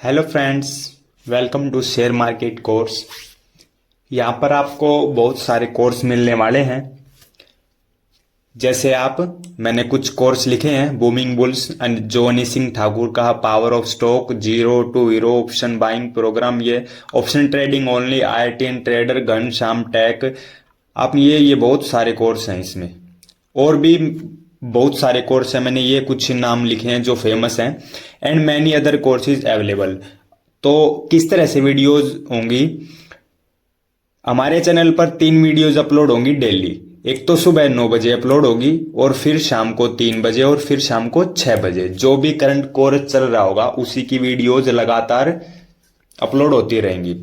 Hello friends, welcome to share market course. यहाँ पर आपको बहुत सारे कोर्स मिलने वाले हैं। जैसे मैंने कुछ कोर्स लिखे हैं। Booming bulls and Johnny Singh Thakur का power of stock, zero to hero option buying program, ये option trading only, IITN trader, Ghanshyam tech. आप ये बहुत सारे कोर्स हैं इसमें। और भी बहुत सारे कोर्स हैं, मैंने ये कुछ नाम लिखे हैं जो फेमस हैं। And many other courses available. तो किस तरह से वीडियोस होंगी? हमारे चैनल पर 3 वीडियोस अपलोड होंगी डेली। एक तो सुबह 9 बजे अपलोड होगी, और फिर शाम को 3 बजे, और फिर शाम को 6 बजे। जो भी करंट कोर्स चल रहा होगा उसी की वीडियोस लगातार अपलोड होती रहेंगी।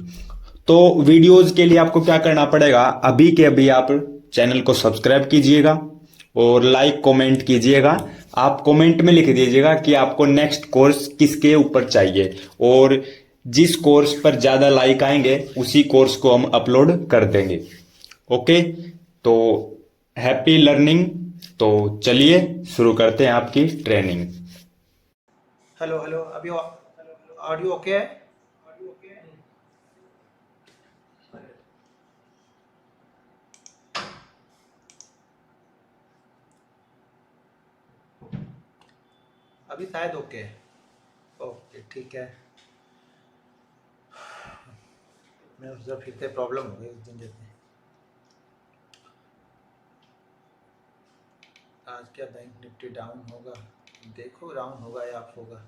तो वीडियोस के लिए आपको क्या करना पड़ेगा? अभी के अभी आप चैनल को सब्सक्राइब कीजिएगा और लाइक कमेंट कीजिएगा। आप कमेंट में लिख दीजिएगा कि आपको नेक्स्ट कोर्स किसके ऊपर चाहिए, और जिस कोर्स पर ज़्यादा लाइक आएंगे उसी कोर्स को हम अपलोड कर देंगे। ओके, तो हैप्पी लर्निंग। तो चलिए शुरू करते हैं आपकी ट्रेनिंग। हेलो हेलो, अभी ऑडियो ओके है? अभी शायद ओके है। ओके ठीक है। मैं सोचा फिर से प्रॉब्लम हो गई उस दिन जैसे। आज क्या बैंक निफ्टी डाउन होगा? देखो डाउन होगा या अप होगा।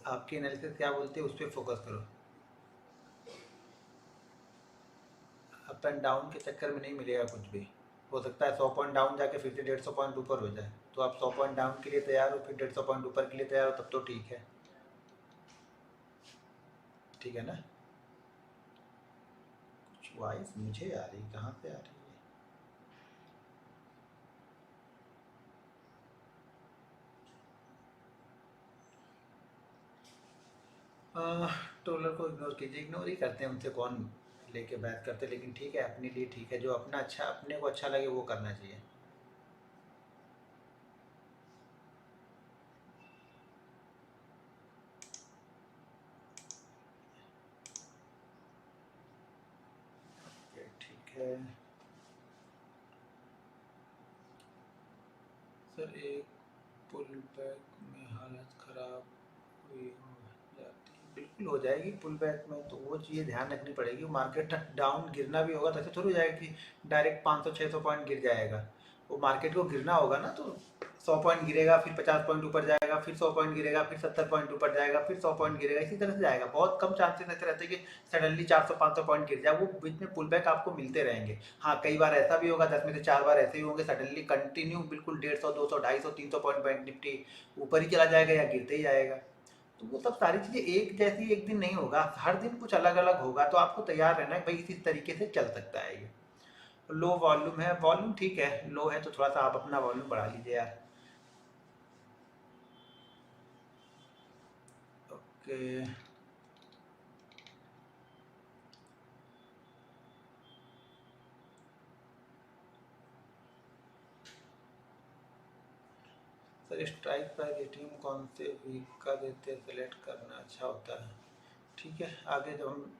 आपकी एनालिसिस क्या बोलती है उस पर फोकस करो। अप एंड डाउन के चक्कर में नहीं मिलेगा कुछ भी। हो सकता है 100 पॉइंट डाउन जाके फिर से 150 पॉइंट ऊपर हो जाए। तो आप 100 पॉइंट डाउन के लिए तैयार हो, फिर 150 पॉइंट ऊपर के लिए तैयार हो, तब तो ठीक है। ठीक है ना? कुछ वॉइस मुझे आ रही, कहाँ से आ रही है? ट्रोलर को इग्नोर कीजिए। इग्नोर ही करते हैं, उनसे कौन लेके बात करते। लेकिन ठीक है, अपने लिए ठीक है। जो अपना अच्छा, अपने को अच्छा लगे वो करना चाहिए। ठीक है सर, एक पुल बैक में हालत ख़राब हुई हो जाती है। बिल्कुल हो जाएगी पुल बैक में, तो वो चीज़ें ध्यान रखनी पड़ेगी। मार्केट डाउन गिरना भी होगा तो ऐसे थोड़ी हो जाएगा कि डायरेक्ट 500-600 पॉइंट गिर जाएगा। वो मार्केट को गिरना होगा ना, तो 100 पॉइंट गिरेगा, फिर 50 पॉइंट ऊपर जाएगा, फिर 100 पॉइंट गिरेगा, फिर 70 पॉइंट ऊपर जाएगा, फिर 100 पॉइंट गिरेगा। इसी तरह से जाएगा। बहुत कम चांसेस ऐसे रहते हैं कि सडनली 400-500 पॉइंट गिर जाए। वो बीच में पुल बैक आपको मिलते रहेंगे। हाँ, कई बार ऐसा भी होगा, 10 में से 4 बार ऐसे ही होंगे, सडनली कंटिन्यू बिल्कुल 150, 200, 250, 300 पॉइंट बैंक निफ्टी ऊपर ही चला जाएगा या गिरते ही जाएगा। तो वो सब सारी चीज़ें एक जैसी एक दिन नहीं होगा, हर दिन कुछ अलग अलग होगा। तो आपको तैयार रहना है भाई, इसी तरीके से चल सकता है ये। लो वॉल्यूम है, वॉल्यूम ठीक है, लो है तो थोड़ा सा आप अपना वॉल्यूम बढ़ा लीजिए यार। Okay sir, strike price ATM कौन से वीक का देते हैं, सेलेक्ट करना अच्छा होता है। ठीक है, आगे जब हम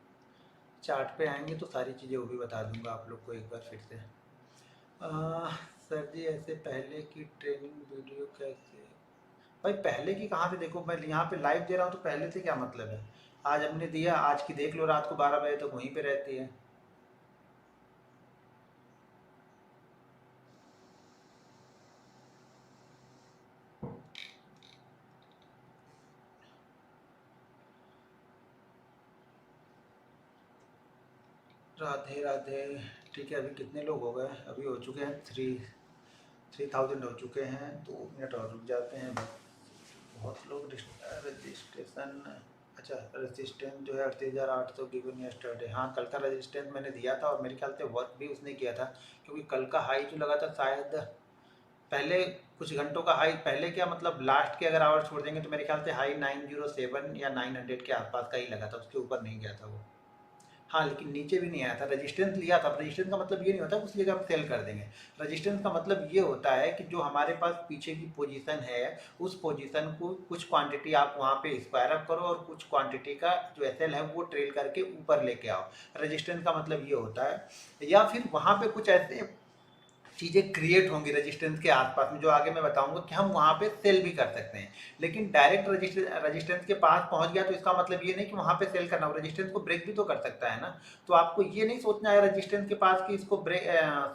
चार्ट पे आएंगे तो सारी चीज़ें वो भी बता दूंगा आप लोग को एक बार फिर से। सर जी, ऐसे पहले की ट्रेनिंग वीडियो कैसे? भाई पहले की कहाँ से देखो, मैं यहाँ पे लाइव दे रहा हूँ तो पहले से क्या मतलब है? आज हमने दिया, आज की देख लो, रात को 12 बजे तक वहीं पे रहती है। राधे राधे। ठीक है, अभी कितने लोग हो गए? अभी हो चुके हैं 3000 हो चुके हैं। 2 मिनट और रुक जाते हैं। बहुत लोग रजिस्ट्रेशन, अच्छा रजिस्टेंस जो है 38,800 गिवन यस्टरडे। हाँ, कल का रजिस्टेंस मैंने दिया था और मेरे ख्याल से वर्क भी उसने किया था, क्योंकि कल का हाई जो लगा था शायद पहले कुछ घंटों का हाई, पहले क्या मतलब लास्ट के अगर आवर छोड़ देंगे तो मेरे ख्याल से हाई 907 या 900 के आसपास का ही लगा था, उसके ऊपर नहीं गया था वो। हाँ, लेकिन नीचे भी नहीं आया था, रेजिस्टेंस लिया था। रेजिस्टेंस का मतलब ये नहीं होता कि उस जगह हम सेल कर देंगे। रेजिस्टेंस का मतलब ये होता है कि जो हमारे पास पीछे की पोजीशन है, उस पोजीशन को कुछ क्वांटिटी आप वहाँ पे स्क्वायर अप करो और कुछ क्वांटिटी का जो एसएल है वो ट्रेल करके ऊपर लेके आओ। रेजिस्टेंस का मतलब ये होता है। या फिर वहाँ पे कुछ ऐसे चीज़ें क्रिएट होंगी रेजिस्टेंस के आसपास में, जो आगे मैं बताऊंगा कि हम वहाँ पे सेल भी कर सकते हैं। लेकिन डायरेक्ट रेजिस्टेंस के पास पहुँच गया तो इसका मतलब ये नहीं कि वहाँ पे सेल करना हो, रेजिस्टेंस को ब्रेक भी तो कर सकता है ना। तो आपको ये नहीं सोचना है रेजिस्टेंस के पास कि इसको ब्रेक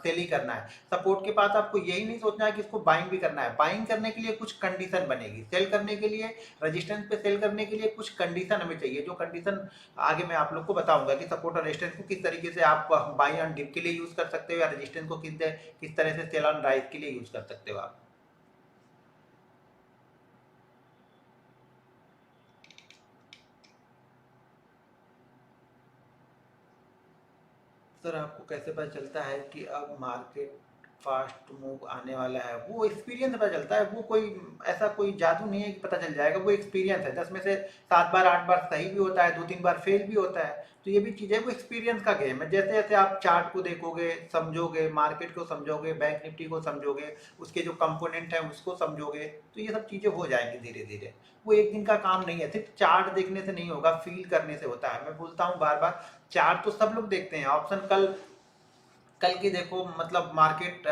सेल ही करना है। सपोर्ट के पास आपको यही नहीं सोचना है कि इसको बाइंग भी करना है। बाइंग करने के लिए कुछ कंडीशन बनेगी, सेल करने के लिए, रेजिस्टेंस पे सेल करने के लिए कुछ कंडीशन हमें चाहिए, जो कंडीशन आगे मैं आप लोग को बताऊंगा कि सपोर्ट और रेजिस्टेंस को किस तरीके से आप बाई ऑन डिप के लिए यूज कर सकते हो, या रेजिस्टेंस को किस तरह से सेल ऑन राइज के लिए यूज कर सकते हो आप। सर आपको कैसे पता चलता है कि अब मार्केट फास्ट मूव आने वाला है? वो एक्सपीरियंस से पता चलता है। वो कोई ऐसा कोई जादू नहीं है कि पता चल जाएगा, वो एक्सपीरियंस है। 10 में से 7 बार 8 बार सही भी होता है, 2-3 बार फेल भी होता है। तो ये भी चीज़ है, वो एक्सपीरियंस का गेम है। जैसे जैसे आप चार्ट को देखोगे, समझोगे, मार्केट को समझोगे, बैंक निफ्टी को समझोगे, उसके जो कंपोनेंट है उसको समझोगे, तो ये सब चीज़ें हो जाएंगी धीरे धीरे। वो एक दिन का काम नहीं है, सिर्फ चार्ट देखने से नहीं होगा, फील करने से होता है। मैं बोलता हूँ बार बार, चार्ट तो सब लोग देखते हैं। ऑप्शन कल कल की देखो, मतलब मार्केट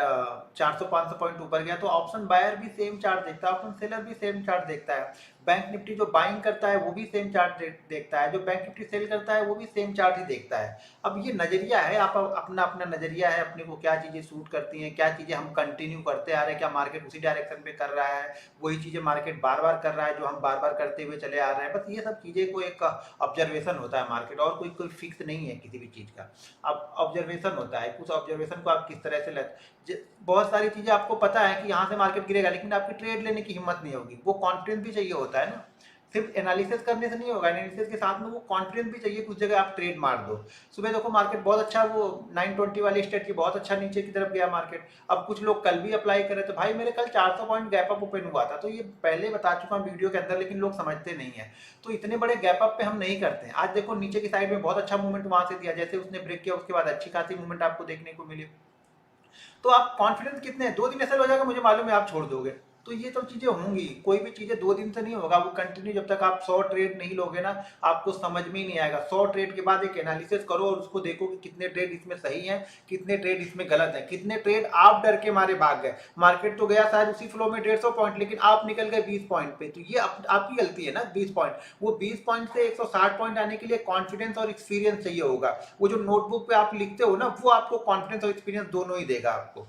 400-500 पॉइंट ऊपर गया तो ऑप्शन बायर भी सेम चार्ट देखता है, ऑप्शन सेलर भी सेम चार्ट देखता है। बैंक निफ्टी जो बाइंग करता है वो भी सेम चार्ट देखता है, जो बैंक निफ्टी सेल करता है वो भी सेम चार्ट ही देखता है। अब ये नजरिया है, आप अपना अपना नजरिया है, अपने को क्या चीजें सूट करती हैं, क्या चीजें हम कंटिन्यू करते आ रहे हैं, क्या मार्केट उसी डायरेक्शन पे कर रहा है, वही चीजें मार्केट बार बार कर रहा है जो हम बार बार करते हुए चले आ रहे हैं। बस ये सब चीजें को एक ऑब्जर्वेशन होता है मार्केट, और कोई कोई फिक्स नहीं है किसी भी चीज का। अब ऑब्जर्वेशन होता है, उस ऑब्जर्वेशन को आप किस तरह से बहुत सारी चीजें आपको पता है कि यहाँ से मार्केट गिरेगा, लेकिन आपकी ट्रेड लेने की हिम्मत नहीं होगी। वो कॉन्फिडेंस भी चाहिए होता है ना, सिर्फ एनालिसिस करने से नहीं होगा, एनालिसिस के साथ में वो कॉन्फिडेंस भी चाहिए कि उस जगह आप ट्रेड मार दो। सुबह देखो मार्केट बहुत अच्छा, वो 920 वाली स्टेट की बहुत अच्छा नीचे की तरफ गया मार्केट। अब कुछ लोग कल भी अप्लाई करे तो भाई मेरे कल 400 पॉइंट गैप अप ओपन हुआ था, तो ये पहले बता चुका हूँ वीडियो के अंदर, लेकिन लोग समझते नहीं है। तो इतने बड़े गैप अप पे हम नहीं करते हैं। आज देखो नीचे की साइड में बहुत अच्छा मूवमेंट वहां से दिया, जैसे उसने ब्रेक किया उसके बाद अच्छी खासी मूवमेंट आपको देखने को मिली। तो आप कॉन्फिडेंस कितने हैं, 2 दिन ऐसा हो जाएगा, मुझे मालूम है आप छोड़ दोगे। तो ये सब चीजें होंगी, कोई भी चीजें 2 दिन से नहीं होगा, वो कंटिन्यू जब तक आप 100 ट्रेड नहीं लोगे ना, आपको समझ में ही नहीं आएगा। 100 ट्रेड के बाद एक एनालिसिस करो और उसको देखो कि कितने ट्रेड इसमें सही हैं, कितने ट्रेड इसमें गलत है, कितने ट्रेड आप डर के मारे भाग गए। मार्केट तो गया शायद उसी फ्लो में 150 पॉइंट, लेकिन आप निकल गए 20 पॉइंट पे, तो ये आपकी गलती है ना। 20 पॉइंट, वो 20 पॉइंट से 160 पॉइंट आने के लिए कॉन्फिडेंस और एक्सपीरियंस चाहिए होगा। वो जो नोटबुक पे आप लिखते हो ना, वो आपको कॉन्फिडेंस और एक्सपीरियंस दोनों ही देगा आपको।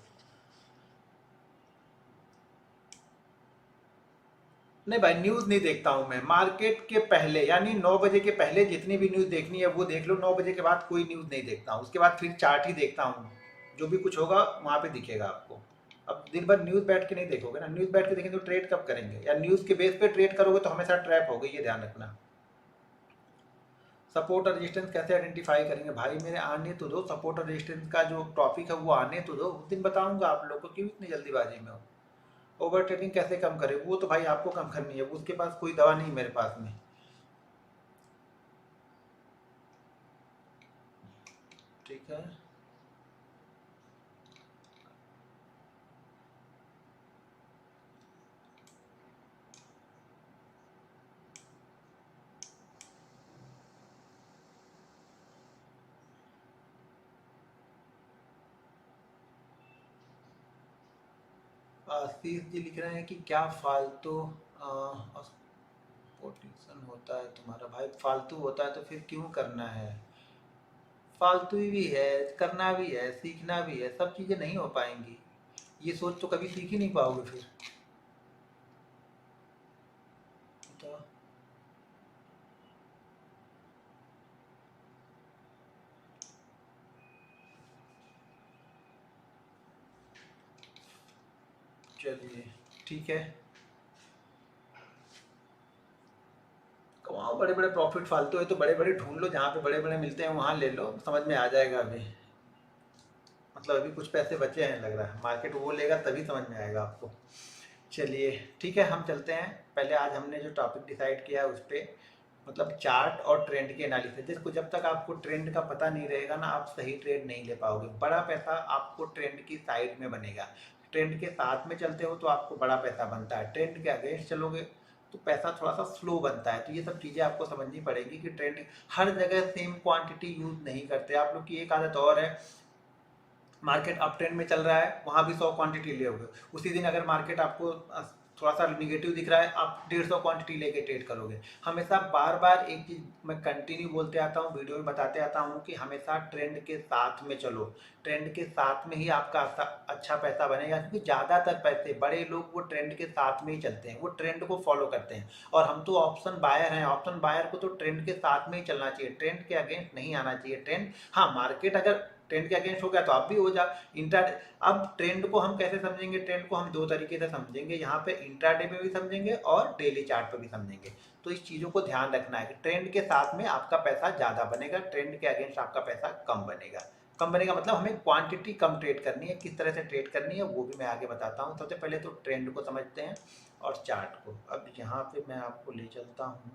नहीं भाई, न्यूज नहीं देखता हूं मैं मार्केट के पहले, यानी 9 बजे के पहले जितनी भी न्यूज देखनी है वो देख लो। 9 बजे के बाद कोई न्यूज नहीं देखता हूं, उसके बाद फिर चार्ट ही देखता हूं। जो भी कुछ होगा वहां पे दिखेगा आपको। अब दिन भर न्यूज बैठ के नहीं देखोगे ना, न्यूज बैठ के देखेंगे तो ट्रेड कब करेंगे, या न्यूज के बेस पे ट्रेड करोगे तो हमेशा ट्रैप होगा, ये ध्यान रखना। सपोर्ट और रेजिस्टेंस कैसे आइडेंटिफाई करेंगे? भाई मेरे आने तो दो, सपोर्ट और रेजिस्टेंस का जो टॉपिक है वो आने तो दो, उस दिन बताऊंगा आप लोग को, क्यों इतनी जल्दीबाजी में हो। ओवर ट्रेडिंग कैसे कम करें, वो तो भाई आपको कम करनी है, उसके पास कोई दवा नहीं मेरे पास में। ठीक है, आशीष जी लिख रहे हैं कि क्या फालतू पोजिशन होता है तुम्हारा? भाई फालतू होता है तो फिर क्यों करना है? फालतू भी है, करना भी है, सीखना भी है, सब चीजें नहीं हो पाएंगी। ये सोच तो कभी सीख ही नहीं पाओगे फिर। तो चलिए ठीक है, कमाओ बड़े बड़े प्रॉफिट। फालतू है तो बड़े बड़े ढूंढ लो, जहाँ पे बड़े बड़े मिलते हैं वहां ले लो, समझ में आ जाएगा अभी। मतलब अभी कुछ पैसे बचे हैं लग रहा है, मार्केट वो लेगा तभी समझ में आएगा आपको। चलिए ठीक है, हम चलते हैं। पहले आज हमने जो टॉपिक डिसाइड किया है उस पर मतलब चार्ट और ट्रेंड के एनालिसिस। देखो जब तक आपको ट्रेंड का पता नहीं रहेगा ना, आप सही ट्रेड नहीं ले पाओगे। बड़ा पैसा आपको ट्रेंड की साइड में बनेगा। ट्रेंड के साथ में चलते हो तो आपको बड़ा पैसा बनता है, ट्रेंड के अगेंस्ट चलोगे तो पैसा थोड़ा सा स्लो बनता है। तो ये सब चीज़ें आपको समझनी पड़ेगी कि ट्रेंड हर जगह सेम क्वांटिटी यूज नहीं करते। आप लोग की एक आदत और है, मार्केट अप ट्रेंड में चल रहा है वहाँ भी 100 क्वांटिटी ले होगे, उसी दिन अगर मार्केट आपको थोड़ा सा निगेटिव दिख रहा है आप 150 क्वांटिटी लेके ट्रेड करोगे। हमेशा बार बार एक चीज मैं कंटिन्यू बोलते आता हूँ, वीडियो में बताते आता हूँ कि हमेशा ट्रेंड के साथ में चलो। ट्रेंड के साथ में ही आपका अच्छा पैसा बनेगा, क्योंकि ज़्यादातर पैसे बड़े लोग वो ट्रेंड के साथ में ही चलते हैं, वो ट्रेंड को फॉलो करते हैं। और हम तो ऑप्शन बायर हैं, ऑप्शन बायर को तो ट्रेंड के साथ में ही चलना चाहिए, ट्रेंड के अगेंस्ट नहीं आना चाहिए। ट्रेंड, हाँ मार्केट अगर ट्रेंड के अगेंस्ट हो गया तो आप भी हो जा इंट्रा। अब ट्रेंड को हम कैसे समझेंगे? ट्रेंड को हम दो तरीके से समझेंगे, यहाँ पे इंट्राडे में भी समझेंगे और डेली चार्ट पे भी समझेंगे। तो इस चीज़ों को ध्यान रखना है कि ट्रेंड के साथ में आपका पैसा ज़्यादा बनेगा, ट्रेंड के अगेंस्ट आपका पैसा कम बनेगा। कम बनेगा मतलब हमें क्वांटिटी कम ट्रेड करनी है, किस तरह से ट्रेड करनी है वो भी मैं आगे बताता हूँ। सबसे पहले तो ट्रेंड को समझते हैं और चार्ट को। अब यहाँ पे मैं आपको ले चलता हूँ,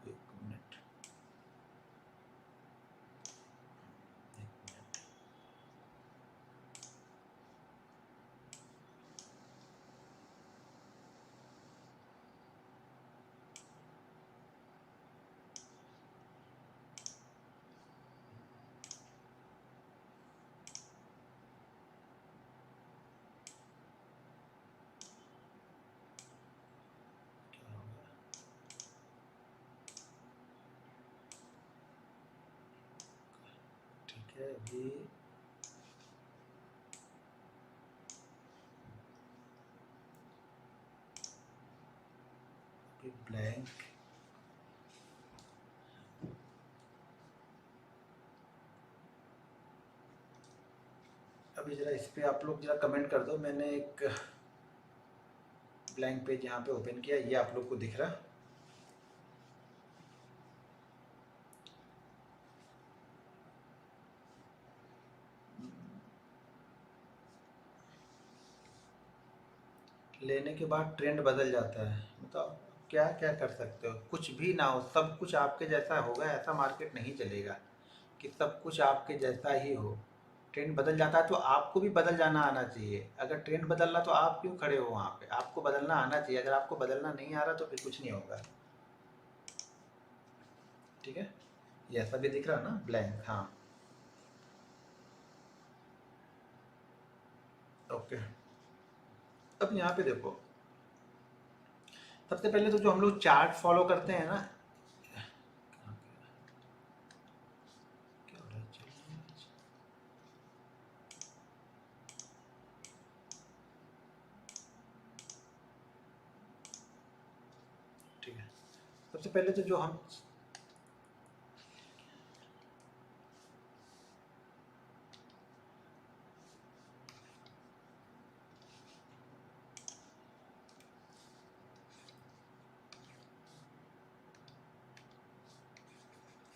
एक मिनट, एक मिनट। क्या हो गया? ठीक है, अभी ब्लैंक। अभी जरा इस पे आप लोग जरा कमेंट कर दो। मैंने एक ब्लैंक पेज यहाँ पे ओपन किया, ये आप लोग को दिख रहा? लेने के बाद ट्रेंड बदल जाता है, मतलब क्या क्या कर सकते हो? कुछ भी ना हो, सब कुछ आपके जैसा होगा, ऐसा मार्केट नहीं चलेगा कि सब कुछ आपके जैसा ही हो। ट्रेंड बदल जाता है तो आपको भी बदल जाना आना चाहिए। अगर ट्रेंड बदल रहा तो आप क्यों खड़े हो वहाँ पे? आपको बदलना आना चाहिए। अगर आपको बदलना नहीं आ रहा तो फिर कुछ नहीं होगा। ठीक है, ये ऐसा भी दिख रहा ना ब्लैंक? हाँ, ओके। अब यहाँ पे देखो, सबसे पहले तो जो हम लोग चार्ट फॉलो करते हैं ना, क्या हो रहा है? चलिए, ठीक है। सबसे पहले तो जो हम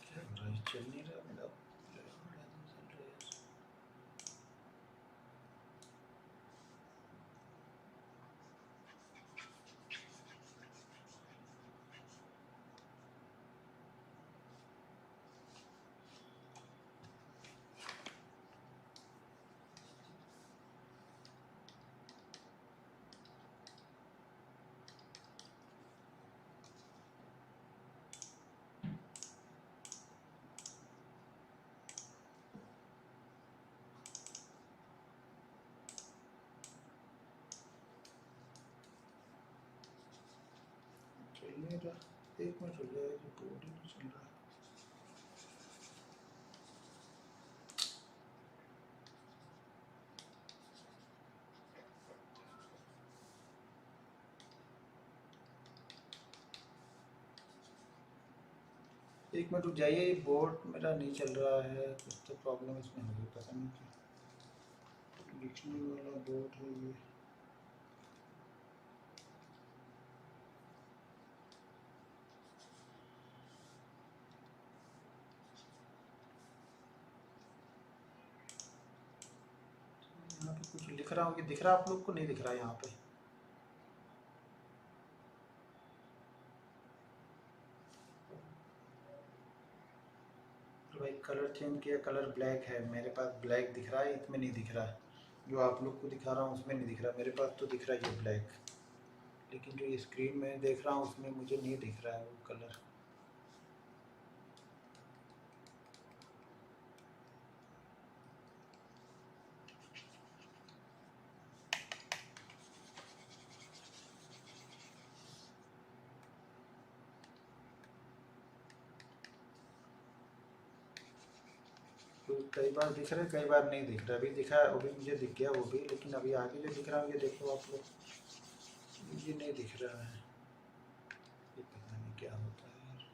क्या हो रहा है? चल नहीं रहा मेरा। चल नहीं रहा, एक मिनट हो जाएगा, रिपोर्ट ही नहीं चल रहा। एक मिनट रुक जाइए, ये बोर्ड मेरा नहीं चल रहा है, कुछ तो प्रॉब्लम इसमें होगी, पता नहीं क्या। लिखने वाला बोर्ड है ये। यहाँ पे कुछ लिख रहा हूँ, ये दिख रहा है आप लोग को? नहीं दिख रहा है यहाँ पे? कलर चेंज किया, कलर ब्लैक है, मेरे पास ब्लैक दिख रहा है, इसमें नहीं दिख रहा। जो आप लोग को दिखा रहा हूँ उसमें नहीं दिख रहा, मेरे पास तो दिख रहा है ये ब्लैक, लेकिन जो ये स्क्रीन में देख रहा हूँ उसमें मुझे नहीं दिख रहा है वो कलर। तो कई बार दिख रहा है, कई बार नहीं दिख रहा। अभी दिखा, अभी मुझे दिख गया वो भी, लेकिन अभी आगे जो दिख रहा है ये देखो आप लोग, ये नहीं दिख रहा है। ये पता नहीं क्या होता है यार।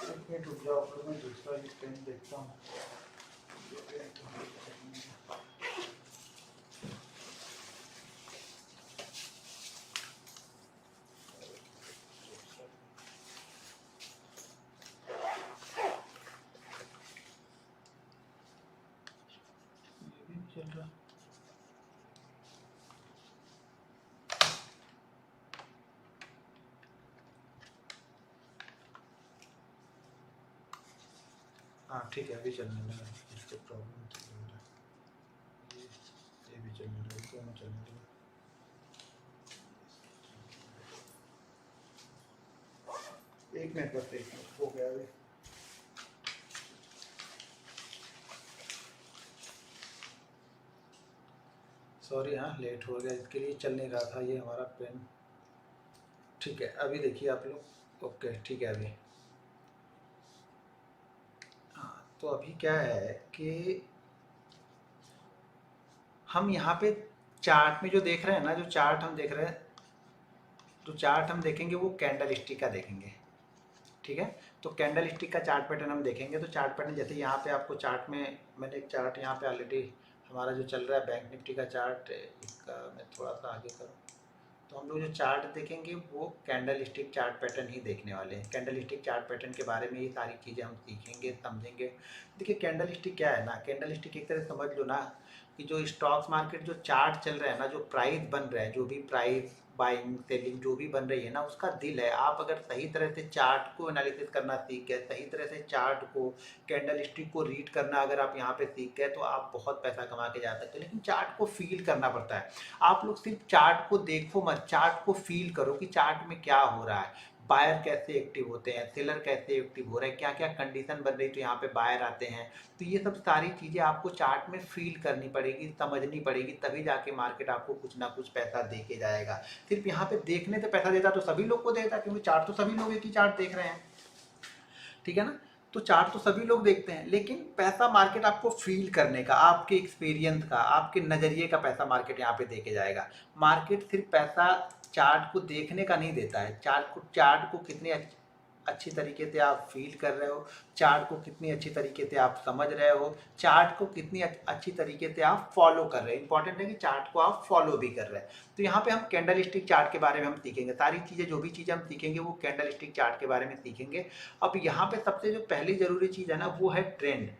एक मिनट रुक जाओ, फिर मैं दूसरा ये पेन देखता हूँ। ये पेन तो नहीं चाहिए। ये भी नहीं चल रहा। हाँ ठीक है, अभी चलने लगा। इससे प्रॉब्लम तो नहीं हो रहा। ये भी चलने लगा, दोनों चलने लगा। एक मिनट बस, एक मिनट हो गया अभी। सॉरी, हाँ लेट हो गया, इसके लिए चल नहीं रहा था ये हमारा पेन। ठीक है, अभी देखिए आप लोग। ओके ठीक है अभी। हाँ तो अभी क्या है कि हम यहाँ पे चार्ट में जो देख रहे हैं ना, जो चार्ट हम देख रहे हैं, जो चार्ट हम देखेंगे वो कैंडल स्टिक का देखेंगे। ठीक है, तो कैंडल स्टिक का चार्ट पैटर्न हम देखेंगे। तो चार्ट पैटर्न जैसे यहाँ पे आपको चार्ट में, मैंने एक चार्ट यहाँ पे ऑलरेडी हमारा जो चल रहा है बैंक निफ्टी का चार्ट, इसका मैं थोड़ा सा आगे करूँ तो हम लोग जो चार्ट देखेंगे वो कैंडल स्टिक चार्ट पैटर्न ही देखने वाले हैं। कैंडल स्टिक चार्ट पैटर्न के बारे में ये सारी चीज़ें हम सीखेंगे, समझेंगे। देखिए कैंडल स्टिक क्या है ना, कैंडल स्टिक एक तरह से समझ लो ना कि जो स्टॉक्स मार्केट जो चार्ट चल रहा है ना, जो प्राइस बन रहा है, जो भी प्राइस बाइंग सेलिंग जो भी बन रही है ना, उसका दिल है। आप अगर सही तरह से चार्ट को एनालिसिस करना सीख गए, सही तरह से चार्ट को, कैंडल स्टिक को रीड करना अगर आप यहाँ पे सीख गए तो आप बहुत पैसा कमा के जा सकते हो। लेकिन चार्ट को फील करना पड़ता है। आप लोग सिर्फ चार्ट को देखो मत, चार्ट को फील करो कि चार्ट में क्या हो रहा है, बायर कैसे एक्टिव होते हैं, सेलर कैसे एक्टिव हो रहे हैं, क्या क्या कंडीशन बन रही तो यहाँ पे बायर आते हैं। तो ये सब सारी चीज़ें आपको चार्ट में फील करनी पड़ेगी, समझनी पड़ेगी, तभी जाके मार्केट आपको कुछ ना कुछ पैसा दे के जाएगा। सिर्फ यहाँ पे देखने से पैसा देता तो सभी लोग को देता, क्योंकि चार्ट तो सभी लोग एक ही चार्ट देख रहे हैं। ठीक है ना, तो चार्ट तो सभी लोग देखते हैं, लेकिन पैसा मार्केट आपको फील करने का, आपके एक्सपीरियंस का, आपके नज़रिए का पैसा मार्केट यहाँ पे दे के जाएगा। मार्केट सिर्फ पैसा चार्ट को देखने का नहीं देता है, चार्ट को कितने अच्छी तरीके से आप फील कर रहे हो, चार्ट को कितनी अच्छी तरीके से आप समझ रहे हो, चार्ट को कितनी अच्छी तरीके से आप फॉलो कर रहे हैं। इंपॉर्टेंट है कि चार्ट को आप फॉलो भी कर रहे हैं। तो यहाँ पे हम कैंडल स्टिक चार्ट के बारे में हम सीखेंगे। सारी चीज़ें, जो भी चीज़ें हम सीखेंगे वो कैंडल स्टिक चार्ट के बारे में सीखेंगे। अब यहाँ पे सबसे जो पहली ज़रूरी चीज़ है ना वो है ट्रेंड।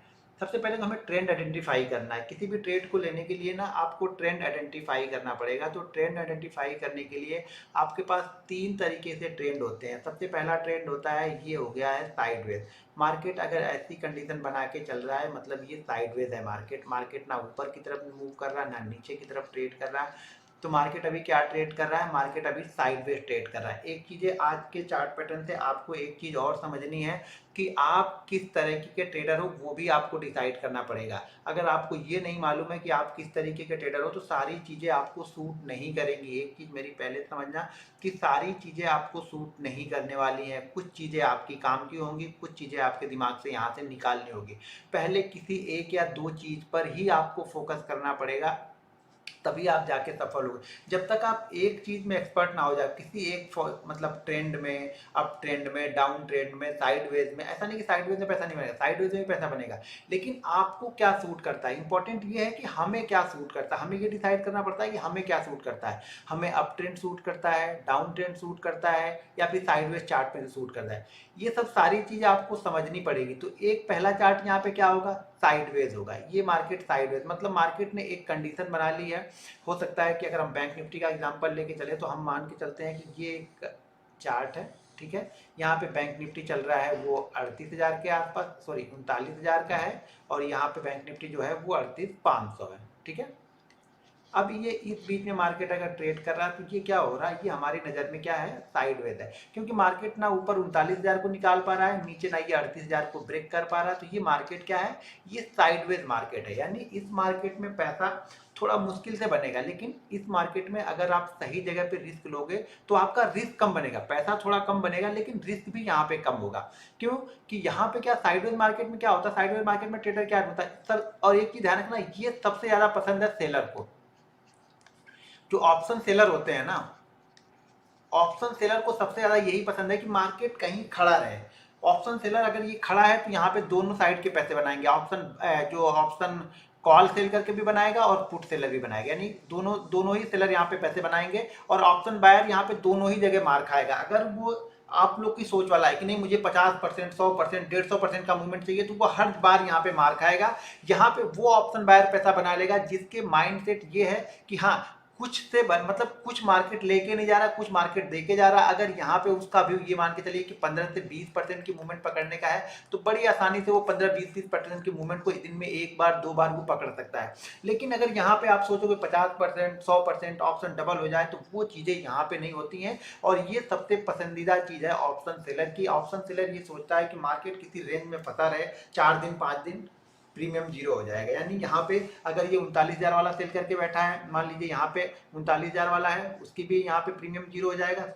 सबसे पहले तो हमें ट्रेंड आइडेंटिफाई करना है। किसी भी ट्रेड को लेने के लिए ना आपको ट्रेंड आइडेंटिफाई करना पड़ेगा। तो ट्रेंड आइडेंटिफाई करने के लिए आपके पास 3 तरीके से ट्रेंड होते हैं। सबसे पहला ट्रेंड होता है, ये हो गया है साइडवेज। मार्केट अगर ऐसी कंडीशन बना के चल रहा है मतलब ये साइडवेज है। मार्केट ना ऊपर की तरफ मूव कर रहा है ना नीचे की तरफ ट्रेड कर रहा है। तो मार्केट अभी क्या ट्रेड कर रहा है, मार्केट अभी साइडवेज ट्रेड कर रहा है। एक चीज़ आज के चार्ट पैटर्न से आपको एक चीज़ और समझनी है कि आप किस तरीके के ट्रेडर हो, वो भी आपको डिसाइड करना पड़ेगा। अगर आपको ये नहीं मालूम है कि आप किस तरीके के ट्रेडर हो तो सारी चीज़ें आपको सूट नहीं करेंगी। एक चीज़ मेरी पहले समझना कि सारी चीज़ें आपको सूट नहीं करने वाली हैं। कुछ चीज़ें आपकी काम की होंगी, कुछ चीज़ें आपके दिमाग से यहाँ से निकालनी होगी। पहले किसी एक या दो चीज़ पर ही आपको फोकस करना पड़ेगा, तभी आप जाके सफल होगे। जब तक आप एक चीज में एक्सपर्ट ना हो जाए, किसी एक मतलब ट्रेंड में, अप ट्रेंड में, डाउन ट्रेंड में, साइडवेज में, ऐसा नहीं कि साइडवेज में पैसा नहीं बनेगा, साइडवेज में भी पैसा बनेगा, लेकिन आपको क्या सूट करता है। इंपॉर्टेंट ये है कि हमें क्या सूट करता है, हमें ये डिसाइड करना पड़ता है कि हमें क्या सूट करता है। हमें अप ट्रेंड सूट करता है, डाउन ट्रेंड सूट करता है, या फिर साइडवेज चार्ट पे सूट करता है। ये सब सारी चीज आपको समझनी पड़ेगी। तो एक पहला चार्ट यहाँ पे क्या होगा, साइडवेज होगा। ये मार्केट साइडवेज मतलब मार्केट ने एक कंडीशन बना ली है। हो सकता है कि अगर हम बैंक निफ्टी का एग्जांपल लेके चले तो हम मान के चलते हैं कि ये एक चार्ट है, ठीक है। यहाँ पे बैंक निफ्टी चल रहा है वो 38,000 के आसपास, सॉरी 39,000 का है, और यहाँ पे बैंक निफ्टी जो है वो 38,500 है, ठीक है। अब ये इस बीच में मार्केट अगर ट्रेड कर रहा है तो ये क्या हो रहा है, ये हमारी नज़र में क्या है, साइडवेज है। क्योंकि मार्केट ना ऊपर 39,000 को निकाल पा रहा है, नीचे ना ये 38,000 को ब्रेक कर पा रहा है, तो ये मार्केट क्या है, ये साइडवेज मार्केट है। यानी इस मार्केट में पैसा थोड़ा मुश्किल से बनेगा, लेकिन इस मार्केट में अगर आप सही जगह पे रिस्क लोगे तो आपका रिस्क कम बनेगा। पैसा थोड़ा कम बनेगा लेकिन रिस्क भी यहाँ पे कम होगा। क्यों कि यहाँ पे क्या, साइडवेज मार्केट में क्या होता है, साइडवेज मार्केट में ट्रेडर क्या होता है सर, और एक चीज ध्यान रखना, ये सबसे ज्यादा पसंद है सेलर को। जो ऑप्शन सेलर होते हैं ना, ऑप्शन सेलर को सबसे ज्यादा यही पसंद है कि मार्केट कहीं खड़ा रहे। ऑप्शन सेलर अगर ये खड़ा है तो यहाँ पे दोनों साइड के पैसे बनाएंगे। जो ऑप्शन कॉल सेल करके भी बनाएगा और पुट सेलर भी बनाएगा, यानी दोनों ही सेलर यहाँ पे पैसे बनाएंगे, और ऑप्शन बायर यहाँ पे दोनों ही जगह मार खाएगा। अगर वो आप लोग की सोच वाला है कि नहीं मुझे 50%, 100%, 150% का मूवमेंट चाहिए, तो वो हर बार यहाँ पे मार खाएगा। यहाँ पे वो ऑप्शन बायर पैसा बना लेगा जिसके माइंडसेट ये है कि हाँ कुछ से मतलब कुछ मार्केट लेके नहीं जा रहा, कुछ मार्केट देके जा रहा। अगर यहाँ पे उसका व्यू ये मान के चलिए कि 15 से 20% की मूवमेंट पकड़ने का है, तो बड़ी आसानी से वो 15-20% की मूवमेंट को दिन में एक बार दो बार वो पकड़ सकता है। लेकिन अगर यहाँ पे आप सोचोगे 50%, 100% ऑप्शन डबल हो जाए, तो वो चीजें यहाँ पे नहीं होती हैं। और ये सबसे पसंदीदा चीज है ऑप्शन सेलर की। ऑप्शन सेलर ये सोचता है कि मार्केट किसी रेंज में फंसा रहे, 4 दिन 5 दिन प्रीमियम जीरो हो जाएगा। यानी यहाँ पे अगर ये 39,000 वाला सेल करके बैठा है, मान लीजिए यहाँ पे 39,000 वाला है, उसकी भी यहाँ पे प्रीमियम जीरो हो जाएगा।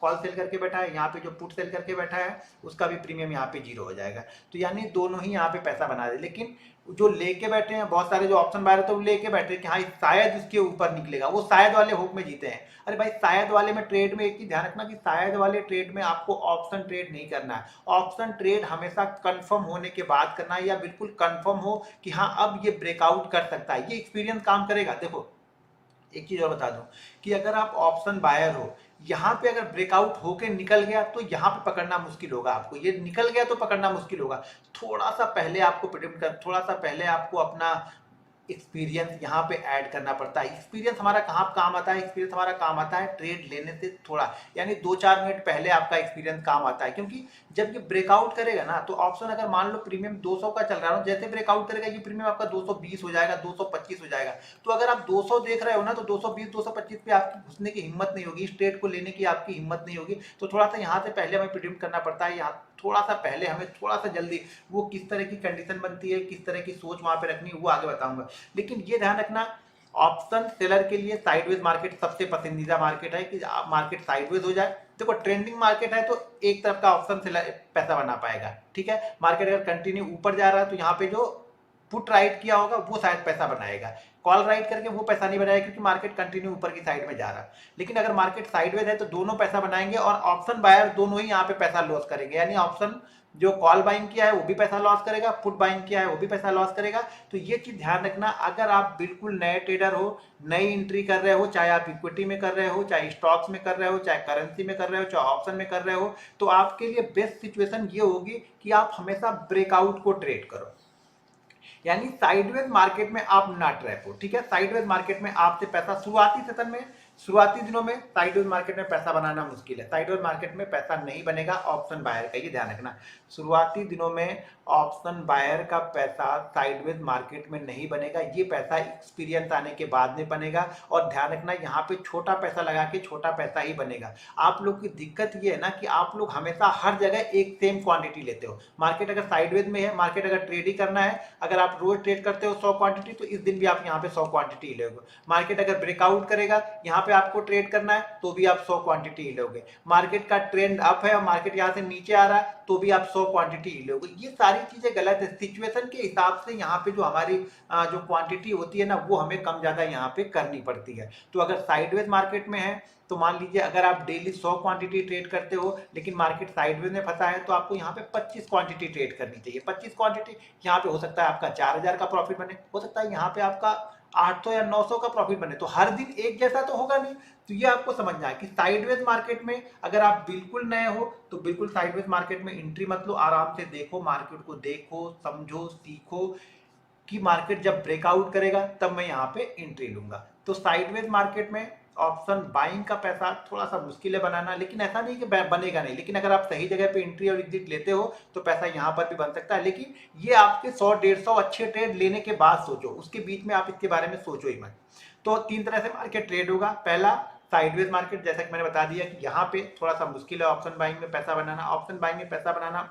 कॉल सेल करके बैठा है, यहाँ पे जो पुट सेल करके बैठा है उसका भी प्रीमियम यहाँ पे जीरो हो जाएगा। तो यानी दोनों ही यहाँ पे पैसा बना रहे। लेकिन जो लेके बैठे हैं बहुत सारे जो ऑप्शन बायर होते हैं, वो लेके बैठे हैं कि हाँ शायद इसके ऊपर निकलेगा, वो शायद वाले होप में जीते हैं। अरे भाई शायद वाले में ट्रेड में एक चीज ध्यान रखना कि शायद वाले ट्रेड में आपको ऑप्शन ट्रेड नहीं करना है। ऑप्शन ट्रेड हमेशा कंफर्म होने के बाद करना है, या बिल्कुल कंफर्म हो कि हाँ अब ये ब्रेकआउट कर सकता है, ये एक्सपीरियंस काम करेगा। देखो एक चीज और बता दूं कि अगर आप ऑप्शन बायर हो, यहाँ पे अगर ब्रेकआउट होके निकल गया तो यहाँ पे पकड़ना मुश्किल होगा आपको। ये निकल गया तो पकड़ना मुश्किल होगा। थोड़ा सा पहले आपको प्रिडिक्ट कर, थोड़ा सा पहले आपको अपना एक्सपीरियंस यहाँ पे ऐड करना पड़ता है। एक्सपीरियंस हमारा कहाँ काम आता है, एक्सपीरियंस हमारा काम आता है ट्रेड लेने से थोड़ा, यानी 2-4 मिनट पहले आपका एक्सपीरियंस काम आता है। क्योंकि जब ये ब्रेकआउट करेगा ना, तो ऑप्शन अगर मान लो प्रीमियम 200 का चल रहा है, जैसे ब्रेकआउट करेगा ये प्रीमियम आपका 220 हो जाएगा, 225 हो जाएगा। तो अगर आप 200 देख रहे हो ना, तो 220, 225 पे आपकी घुसने की हिम्मत नहीं होगी, इस ट्रेड को लेने की आपकी हिम्मत नहीं होगी। तो थोड़ा सा यहाँ से पहले हमें प्रिडिक्ट करना पड़ता है, यहाँ थोड़ा सा पहले हमें थोड़ा सा जल्दी, वो किस तरह की कंडीशन बनती है, किस तरह की सोच वहां पे रखनी है, वो आगे बताऊंगा। लेकिन ये ध्यान रखना, ऑप्शन सेलर के लिए साइडवेज मार्केट सबसे पसंदीदा मार्केट है कि मार्केट साइडवेज हो जाए। देखो ट्रेंडिंग मार्केट है तो एक तरफ का ऑप्शन सेलर पैसा बना पाएगा, ठीक है। मार्केट अगर कंटिन्यू ऊपर जा रहा है तो यहाँ पे जो पुट राइट किया होगा वो शायद पैसा बनाएगा, कॉल राइट करके वो पैसा नहीं बनाएगा क्योंकि मार्केट कंटिन्यू ऊपर की साइड में जा रहा है। लेकिन अगर मार्केट साइडवेज है तो दोनों पैसा बनाएंगे, और ऑप्शन बायर दोनों ही यहाँ पे पैसा लॉस करेंगे। यानी ऑप्शन जो कॉल बाइंग किया है वो भी पैसा लॉस करेगा, पुट बाइंग किया है वो भी पैसा लॉस करेगा। तो ये चीज ध्यान रखना, अगर आप बिल्कुल नए ट्रेडर हो, नई एंट्री कर रहे हो, चाहे आप इक्विटी में कर रहे हो, चाहे स्टॉक्स में कर रहे हो, चाहे करेंसी में कर रहे हो, चाहे ऑप्शन में कर रहे हो, तो आपके लिए बेस्ट सिचुएशन ये होगी कि आप हमेशा ब्रेकआउट को ट्रेड करो। यानी साइडवेज मार्केट में आप ना ट्रैप हो, ठीक है। साइडवेज मार्केट में आपसे पैसा शुरुआती दिनों में साइडवेज मार्केट में पैसा बनाना मुश्किल है, साइडवेज मार्केट में पैसा नहीं बनेगा ऑप्शन बायर का, ये ध्यान रखना। शुरुआती दिनों में ऑप्शन बायर का पैसा साइडवेज मार्केट में नहीं बनेगा, ये पैसा एक्सपीरियंस आने के बाद में बनेगा। और ध्यान रखना यहाँ पे छोटा पैसा लगा के छोटा पैसा ही बनेगा। आप लोग की दिक्कत ये है ना कि आप लोग हमेशा हर जगह एक सेम क्वांटिटी लेते हो। मार्केट अगर साइडवेज में है, मार्केट अगर ट्रेड ही करना है, अगर आप रोज ट्रेड करते हो 100 क्वांटिटी, तो इस दिन भी आप यहाँ पे 100 क्वांटिटी लोगे। मार्केट अगर ब्रेकआउट करेगा, यहाँ पे आपको ट्रेड करना है, तो भी आप 100 क्वांटिटी ही लोगे। मार्केट का ट्रेंड अप है और मार्केट यहाँ से नीचे आ रहा है, तो भी आप 100 क्वांटिटी ही लोगे। ये सारी चीजें गलत है। सिचुएशन के हिसाब से यहाँ पे जो हमारी जो क्वांटिटी होती है ना, वो हमें कम ज्यादा यहाँ पे करनी पड़ती है। तो अगर साइडवेज मार्केट में है, तो मान लीजिए अगर आप डेली 100 क्वांटिटी ट्रेड करते हो, लेकिन मार्केट साइडवेज में फंसा है, तो आपको यहाँ पे 25 क्वांटिटी ट्रेड करनी चाहिए। 25 क्वांटिटी यहाँ पे हो सकता है आपका 4000 का प्रॉफिट बने, हो सकता है यहाँ पे आपका 800 या 900 का प्रॉफिट बने। तो हर दिन एक जैसा तो होगा नहीं। तो ये आपको समझना है कि साइडवेज मार्केट में अगर आप बिल्कुल नए हो, तो बिल्कुल साइडवेज मार्केट में एंट्री मत लो। आराम से देखो, मार्केट को देखो, समझो, सीखो कि मार्केट जब ब्रेकआउट करेगा तब मैं यहाँ पे एंट्री लूंगा। तो साइडवेज मार्केट में ऑप्शन बाइंग का पैसा थोड़ा सा मुश्किल है बनाना, लेकिन ऐसा नहीं कि बनेगा नहीं। लेकिन अगर आप सही जगह पे एंट्री और एग्जिट लेते हो, तो पैसा यहाँ पर भी बन सकता है। लेकिन ये आपके 100-150 अच्छे ट्रेड लेने के बाद सोचो, उसके बीच में आप इसके बारे में सोचो ही मत। तो 3 तरह से मार्केट ट्रेड होगा। पहला साइडवेज मार्केट, जैसा कि मैंने बता दिया कि यहाँ पे थोड़ा सा मुश्किल है ऑप्शन बाइंग में पैसा बनाना, ऑप्शन बाइंग में पैसा बनाना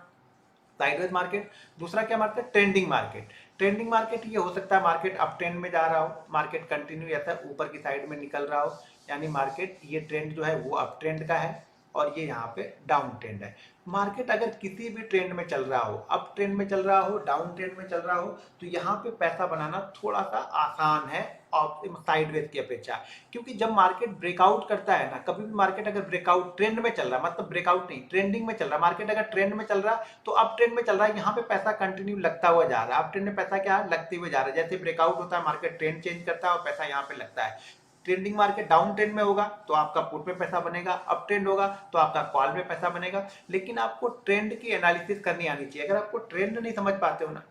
साइडवेज मार्केट। दूसरा क्या market? Trending market. Trending market ये हो सकता है मार्केट अप ट्रेंड में जा रहा हो, मार्केट कंटिन्यू ऐसा ऊपर की साइड में निकल रहा हो, यानी मार्केट ये ट्रेंड जो है वो अप ट्रेंड का है और ये यहाँ पे डाउन ट्रेंड है। मार्केट अगर किसी भी ट्रेंड में चल रहा हो, अप ट्रेंड में चल रहा हो, डाउन ट्रेंड में चल रहा हो, तो यहाँ पे पैसा बनाना थोड़ा सा आसान है साइडवेज की अपेक्षा। क्योंकि जब मार्केट ब्रेकआउट करता है ना, कभी भी मार्केट अगर ब्रेकआउट ट्रेंड में चल रहा है, मतलब ब्रेकआउट नहीं, ट्रेंडिंग में चल रहा है, मार्केट अगर ट्रेंड में चल रहा है तो अप ट्रेंड में चल रहा है, यहाँ पे पैसा कंटिन्यू लगता हुआ जा रहा है। अप ट्रेंड में पैसा क्या है? लगते हुए जा रहा है। जैसे ब्रेकआउट होता है, मार्केट ट्रेंड चेंज करता है और पैसा यहाँ पे लगता है। ट्रेंडिंग मार्केट डाउन ट्रेंड में होगा तो आपका पुट में पैसा बनेगा, अप ट्रेंड होगा तो आपका कॉल में पैसा बनेगा। लेकिन आपको ट्रेंड की एनालिसिस करनी आनी चाहिए। अगर आपको ट्रेंड नहीं समझ पाते हो ना,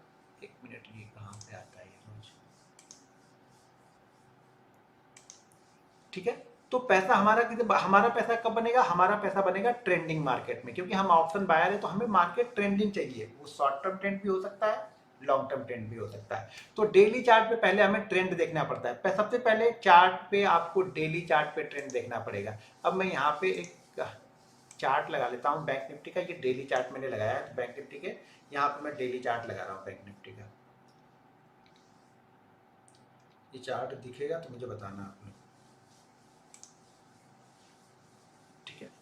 एक मिनट, ये कहाँ से आता है ये, ठीक है। तो पैसा हमारा पैसा कब बनेगा? हमारा पैसा बनेगा ट्रेंडिंग मार्केट में, क्योंकि हम ऑप्शन बायर है तो हमें मार्केट ट्रेंडिंग चाहिए। वो शॉर्ट टर्म ट्रेंड भी हो सकता है, लॉन्ग टर्म ट्रेंड भी हो सकता है। तो डेली चार्ट पे पहले हमें ट्रेंड देखना पड़ता है। सबसे पहले चार्ट पे आपको डेली चार्ट पे ट्रेंड देखना पड़ेगा। अब मैं यहाँ पे एक चार्ट लगा लेता हूँ बैंक निफ्टी का। ये डेली चार्ट मैंने लगाया है, तो बैंक निफ्टी के यहाँ पे मैं डेली चार्ट लगा रहा हूँ बैंक निफ्टी का। ये चार्ट दिखेगा तो मुझे बताना आपने, ठीक है।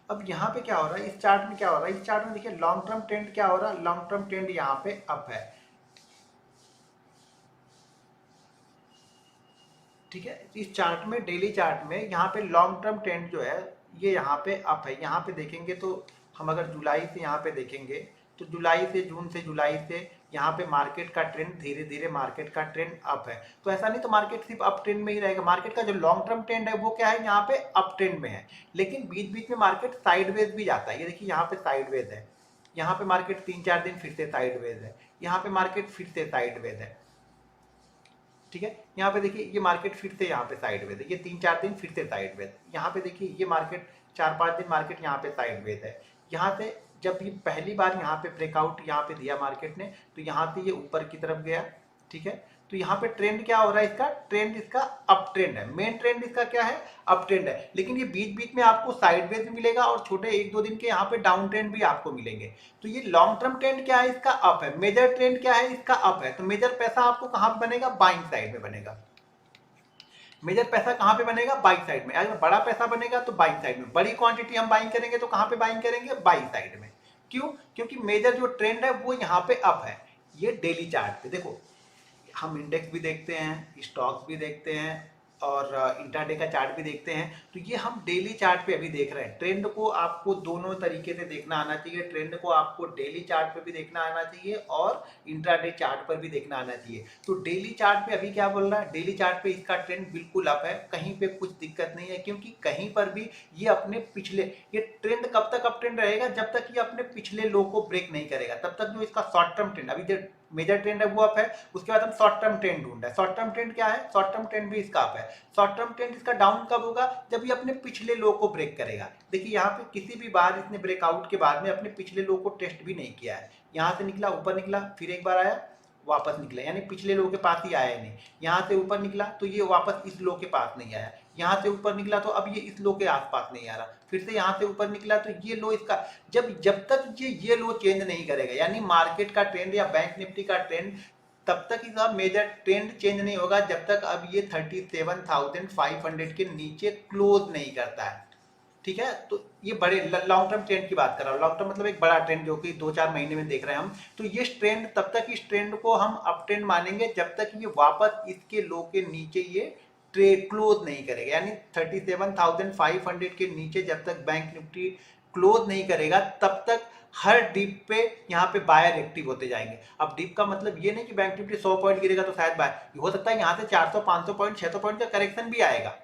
अब यहाँ पे क्या हो रहा है, इस चार्ट में क्या हो रहा है? इस चार्ट में देखिए लॉन्ग टर्म ट्रेंड क्या हो रहा है, लॉन्ग टर्म ट्रेंड यहाँ पे अप है, ठीक है। इस चार्ट में, डेली चार्ट में यहाँ पे लॉन्ग टर्म ट्रेंड जो है ये यहाँ पे अप है। यहाँ पे देखेंगे तो हम अगर जुलाई से यहाँ पे देखेंगे तो जुलाई से, जून से जुलाई से यहाँ पे मार्केट का ट्रेंड धीरे धीरे मार्केट का ट्रेंड अप है। तो ऐसा नहीं तो मार्केट सिर्फ अप ट्रेंड में ही रहेगा। मार्केट का जो लॉन्ग टर्म ट्रेंड है वो क्या है, यहाँ पे अप ट्रेंड में है, लेकिन बीच बीच में मार्केट साइडवेज भी जाता है। ये देखिए यहाँ पे साइडवेज है, यहाँ पे मार्केट 3-4 दिन फिर से साइडवेज है, यहाँ पे मार्केट फिर से साइडवेज है, ठीक है। यहाँ पे देखिए ये मार्केट फिर से यहाँ पे साइडवेज है, ये 3-4 दिन फिर से साइडवेज। यहाँ पे देखिए ये मार्केट 4-5 दिन मार्केट यहाँ पे साइडवेज है। यहाँ से जब ये पहली बार यहाँ पे ब्रेकआउट यहाँ पे दिया मार्केट ने, तो यहाँ से ये ऊपर की तरफ गया, ठीक है। तो यहाँ पे ट्रेंड क्या हो रहा है, इसका ट्रेंड, इसका अप ट्रेंड है। मेन ट्रेंड इसका क्या है, अप ट्रेंड है। लेकिन ये बीच बीच में आपको साइडवेज भी मिलेगा और छोटे 1-2 दिन के यहाँ पे डाउन ट्रेंड भी आपको मिलेंगे। तो ये लॉन्ग टर्म ट्रेंड क्या है, इसका अप है। मेजर ट्रेंड क्या है, इसका अप है। तो मेजर पैसा आपको कहाँ पे बनेगा, बाइंग साइड में बनेगा। मेजर पैसा कहाँ पे बनेगा, बाइंग साइड में। अगर बड़ा पैसा बनेगा तो बाइंग साइड में, बड़ी क्वांटिटी हम बाइंग करेंगे तो कहाँ पे बाइंग करेंगे, बाइंग साइड में। क्यों? क्योंकि मेजर जो ट्रेंड है वो यहाँ पे अप है। ये डेली चार्ट पे देखो, हम इंडेक्स भी देखते हैं, स्टॉक्स भी देखते हैं और इंट्राडे का चार्ट भी देखते हैं। तो ये हम डेली चार्ट पे अभी देख रहे हैं। ट्रेंड को आपको दोनों तरीके से देखना आना चाहिए। ट्रेंड को आपको डेली चार्ट पे भी देखना आना चाहिए और इंट्राडे चार्ट पर भी देखना आना चाहिए। तो डेली चार्ट पे अभी क्या बोल रहा है, डेली चार्ट पे इसका ट्रेंड बिल्कुल अप है, कहीं पे कुछ दिक्कत नहीं है। क्योंकि कहीं पर भी ये अपने पिछले, ये ट्रेंड कब तक अप ट्रेंड रहेगा, जब तक ये अपने पिछले लो को ब्रेक नहीं करेगा, तब तक जो इसका शॉर्ट टर्म ट्रेंड, अभी जो मेजर ट्रेंड है वो अप है। उसके बाद हम शॉर्ट टर्म ट्रेंड ढूंढ रहे हैं। शॉर्ट टर्म ट्रेंड क्या है? शॉर्ट टर्म ट्रेंड भी इसका अप है। शॉर्ट टर्म ट्रेंड इसका डाउन कब होगा? जब ये अपने पिछले लो को ब्रेक करेगा। देखिए यहाँ पे किसी भी बार इसने ब्रेकआउट के बाद में अपने पिछले लो को टेस्ट भी नहीं किया है। यहाँ से निकला, ऊपर निकला, फिर एक बार आया, वापस निकला, यानी पिछले लो के पास ही आया नहीं। यहाँ से ऊपर निकला तो ये वापस इस लो के पास नहीं आया। यहाँ से ऊपर निकला तो अब ये इस लो के आसपास नहीं आ रहा। फिर से यहाँ से ऊपर निकला तो ये लो इसका, जब तक ये लो चेंज नहीं करेगा, यानी मार्केट का ट्रेंड या बैंक निफ्टी का ट्रेंड, तब तक इसका मेजर ट्रेंड चेंज नहीं होगा जब तक अब ये 37,500 के नीचे क्लोज नहीं करता है। ठीक है, तो ये बड़े लॉन्ग टर्म ट्रेंड की बात कर रहा हूँ। लॉन्ग टर्म मतलब एक बड़ा ट्रेंड जो कि 2-4 महीने में देख रहे हैं हम। तो ये ट्रेंड, तब तक इस ट्रेंड को हम अप ट्रेंड मानेंगे जब तक ये वापस इसके लो के नीचे ये ट्रेड क्लोज नहीं करेगा, यानी 37,500 के नीचे जब तक बैंक निफ्टी क्लोज नहीं करेगा तब तक हर डिप पे यहाँ पे बायर एक्टिव होते जाएंगे। अब डिप का मतलब ये नहीं कि बैंक निफ्टी 100 पॉइंट गिरेगा तो शायद बाय हो सकता है, यहाँ से 400, 500 पॉइंट, 600 पॉइंट का करेक्शन भी आएगा,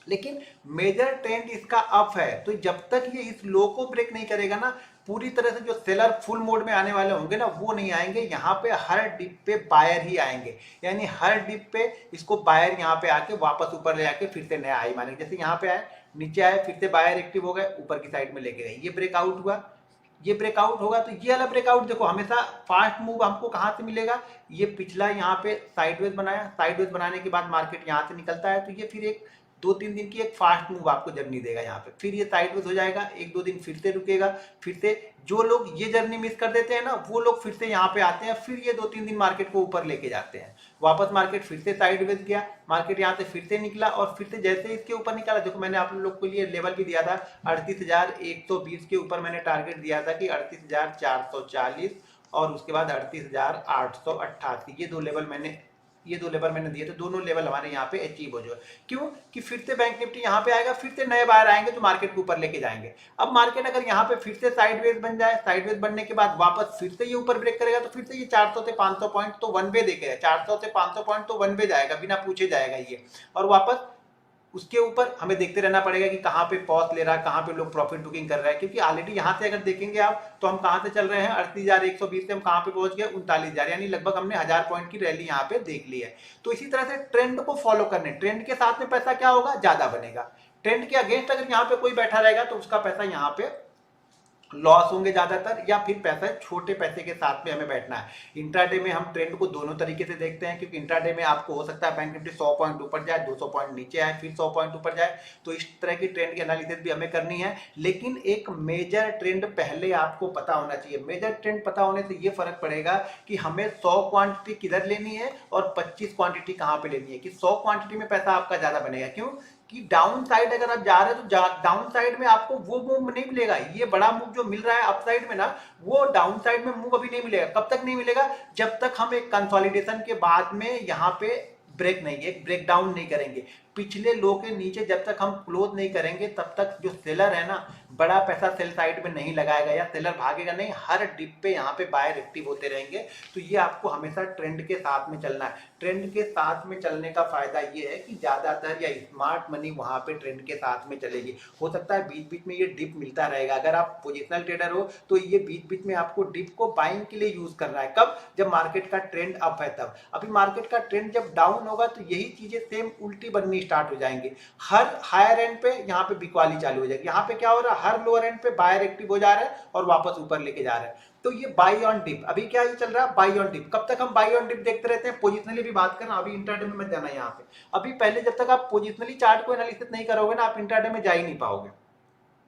लेकिन मेजर ट्रेंड इसका अप है। तो जब तक ये इस लो को ब्रेक नहीं करेगा ना, पूरी तरह से जो सेलर फुल मोड में आने वाले होंगे ना, वो नहीं आएंगे। यहाँ पे हर डिप पे बायर ही आएंगे, यानी हर डिप पे इसको बायर यहाँ पे आके वापस ऊपर ले आके फिर से नया हाई मानेंगे। जैसे यहाँ पे आए, नीचे आए, फिर से बायर एक्टिव हो गए, ऊपर की साइड में लेके गए, ये ब्रेकआउट हुआ, ये ब्रेकआउट होगा। तो ये वाला ब्रेकआउट देखो, हमेशा फास्ट मूव हमको कहाँ से मिलेगा? ये पिछला यहाँ पे साइडवेज बनाया, साइडवेज बनाने के बाद मार्केट यहाँ से निकलता है, तो ये फिर एक 2-3 दिन की एक फास्ट मूव आपको जर्नी देगा यहाँ पे। फिर ये साइडवेज हो जाएगा, 1-2 दिन फिर से रुकेगा, फिर से जो लोग ये जर्नी मिस कर देते हैं ना, वो लोग फिर से यहाँ पे आते हैं, फिर ये 2-3 दिन मार्केट को ऊपर लेके जाते हैं। वापस मार्केट फिर से साइडवेज गया, मार्केट यहाँ से फिर से निकला, और फिर से जैसे इसके ऊपर निकला, देखो मैंने आप लोग के लिए लेवल भी दिया था 38,120 के ऊपर मैंने टारगेट दिया था कि 38,440 और उसके बाद 38,888, ये दो लेवल मैंने दिए थे। दोनों लेवल हमारे यहाँ पे अचीव हो जाए। क्यों? कि फिर से बैंक निफ्टी यहाँ पे आएगा, फिर से नए बायर आएंगे जो मार्केट को ऊपर लेके जाएंगे। अब मार्केट अगर यहाँ पे फिर से साइडवेज बन जाए, साइडवेज बनने के बाद वापस फिर से ये ऊपर ब्रेक करेगा, तो फिर से ये 400 से 500 पॉइंट तो वन वे देखेगा, 400 से 500 पॉइंट तो वन वे जाएगा, बिना पूछे जाएगा ये। और वापस उसके ऊपर हमें देखते रहना पड़ेगा कि कहाँ पे पॉज ले रहा है, कहाँ पे लोग प्रॉफिट बुकिंग कर रहे हैं, क्योंकि ऑलरेडी यहाँ से अगर देखेंगे आप, तो हम कहाँ से चल रहे हैं, 38,120 से हम कहाँ पे पहुंच गए, 39,000, यानी लगभग हमने 1000 पॉइंट की रैली यहाँ पे देख ली है। तो इसी तरह से ट्रेंड को फॉलो करने, ट्रेंड के साथ में पैसा क्या होगा, ज्यादा बनेगा। ट्रेंड के अगेंस्ट अगर यहाँ पे कोई बैठा रहेगा तो उसका पैसा यहाँ पे लॉस होंगे ज्यादातर, या फिर पैसा छोटे पैसे के साथ में हमें बैठना है। इंट्राडे में हम ट्रेंड को दोनों तरीके से देखते हैं, क्योंकि इंट्राडे में आपको हो सकता है बैंक निफ्टी 100 पॉइंट ऊपर जाए, 200 पॉइंट नीचे आए, फिर 100 पॉइंट ऊपर जाए, तो इस तरह की ट्रेंड की एनालिसिस भी हमें करनी है। लेकिन एक मेजर ट्रेंड पहले आपको पता होना चाहिए। मेजर ट्रेंड पता होने से ये फर्क पड़ेगा कि हमें 100 क्वांटिटी किधर लेनी है और 25 क्वांटिटी कहाँ पे लेनी है। कि 100 क्वांटिटी में पैसा आपका ज्यादा बनेगा, क्यों कि डाउन साइड अगर आप जा रहे हैं तो डाउन साइड में आपको वो मूव नहीं मिलेगा। ये बड़ा मूव जो मिल रहा है अप साइड में ना, वो डाउन साइड में मूव अभी नहीं मिलेगा। कब तक नहीं मिलेगा? जब तक हम एक कंसोलिडेशन के बाद में यहाँ पे ब्रेक नहीं, एक ब्रेक डाउन नहीं करेंगे। पिछले लो के नीचे जब तक हम क्लोज नहीं करेंगे, तब तक जो सेलर है ना, बड़ा पैसा सेल साइड में नहीं लगाएगा या सेलर भागेगा नहीं। हर डिप पे यहाँ पे बायर एक्टिव होते रहेंगे। तो ये आपको हमेशा ट्रेंड के साथ में चलना है। ट्रेंड के साथ में चलने का फायदा ये है कि ज्यादातर या स्मार्ट मनी वहां पे ट्रेंड के साथ में चलेगी। हो सकता है बीच बीच में ये डिप मिलता रहेगा। अगर आप पोजिशनल ट्रेडर हो तो ये बीच बीच में आपको डिप को बाइंग के लिए यूज करना है। कब? जब मार्केट का ट्रेंड अप है तब। अभी मार्केट का ट्रेंड जब डाउन होगा तो यही चीजें सेम उल्टी बननी स्टार्ट हो जाएंगी। हर हायर एंड पे यहाँ पे बिकवाली चालू हो जाएगी। यहाँ पे क्या हो रहा है, हर लोअर एंड पे बायर एक्टिव हो जा रहा है और वापस ऊपर लेके जा रहे हैं। तो ये बाई ऑन डिप, अभी क्या ये चल रहा है, बाई ऑन डिप। कब तक हम बाई ऑन डिप देखते रहते हैं? पोजिशनली भी बात करना, अभी इंट्राडे में मत जाना यहाँ पे। अभी पहले जब तक आप पोजिशनली चार्ट को एनालिसिस नहीं करोगे ना, आप इंट्राडे में जा ही नहीं पाओगे,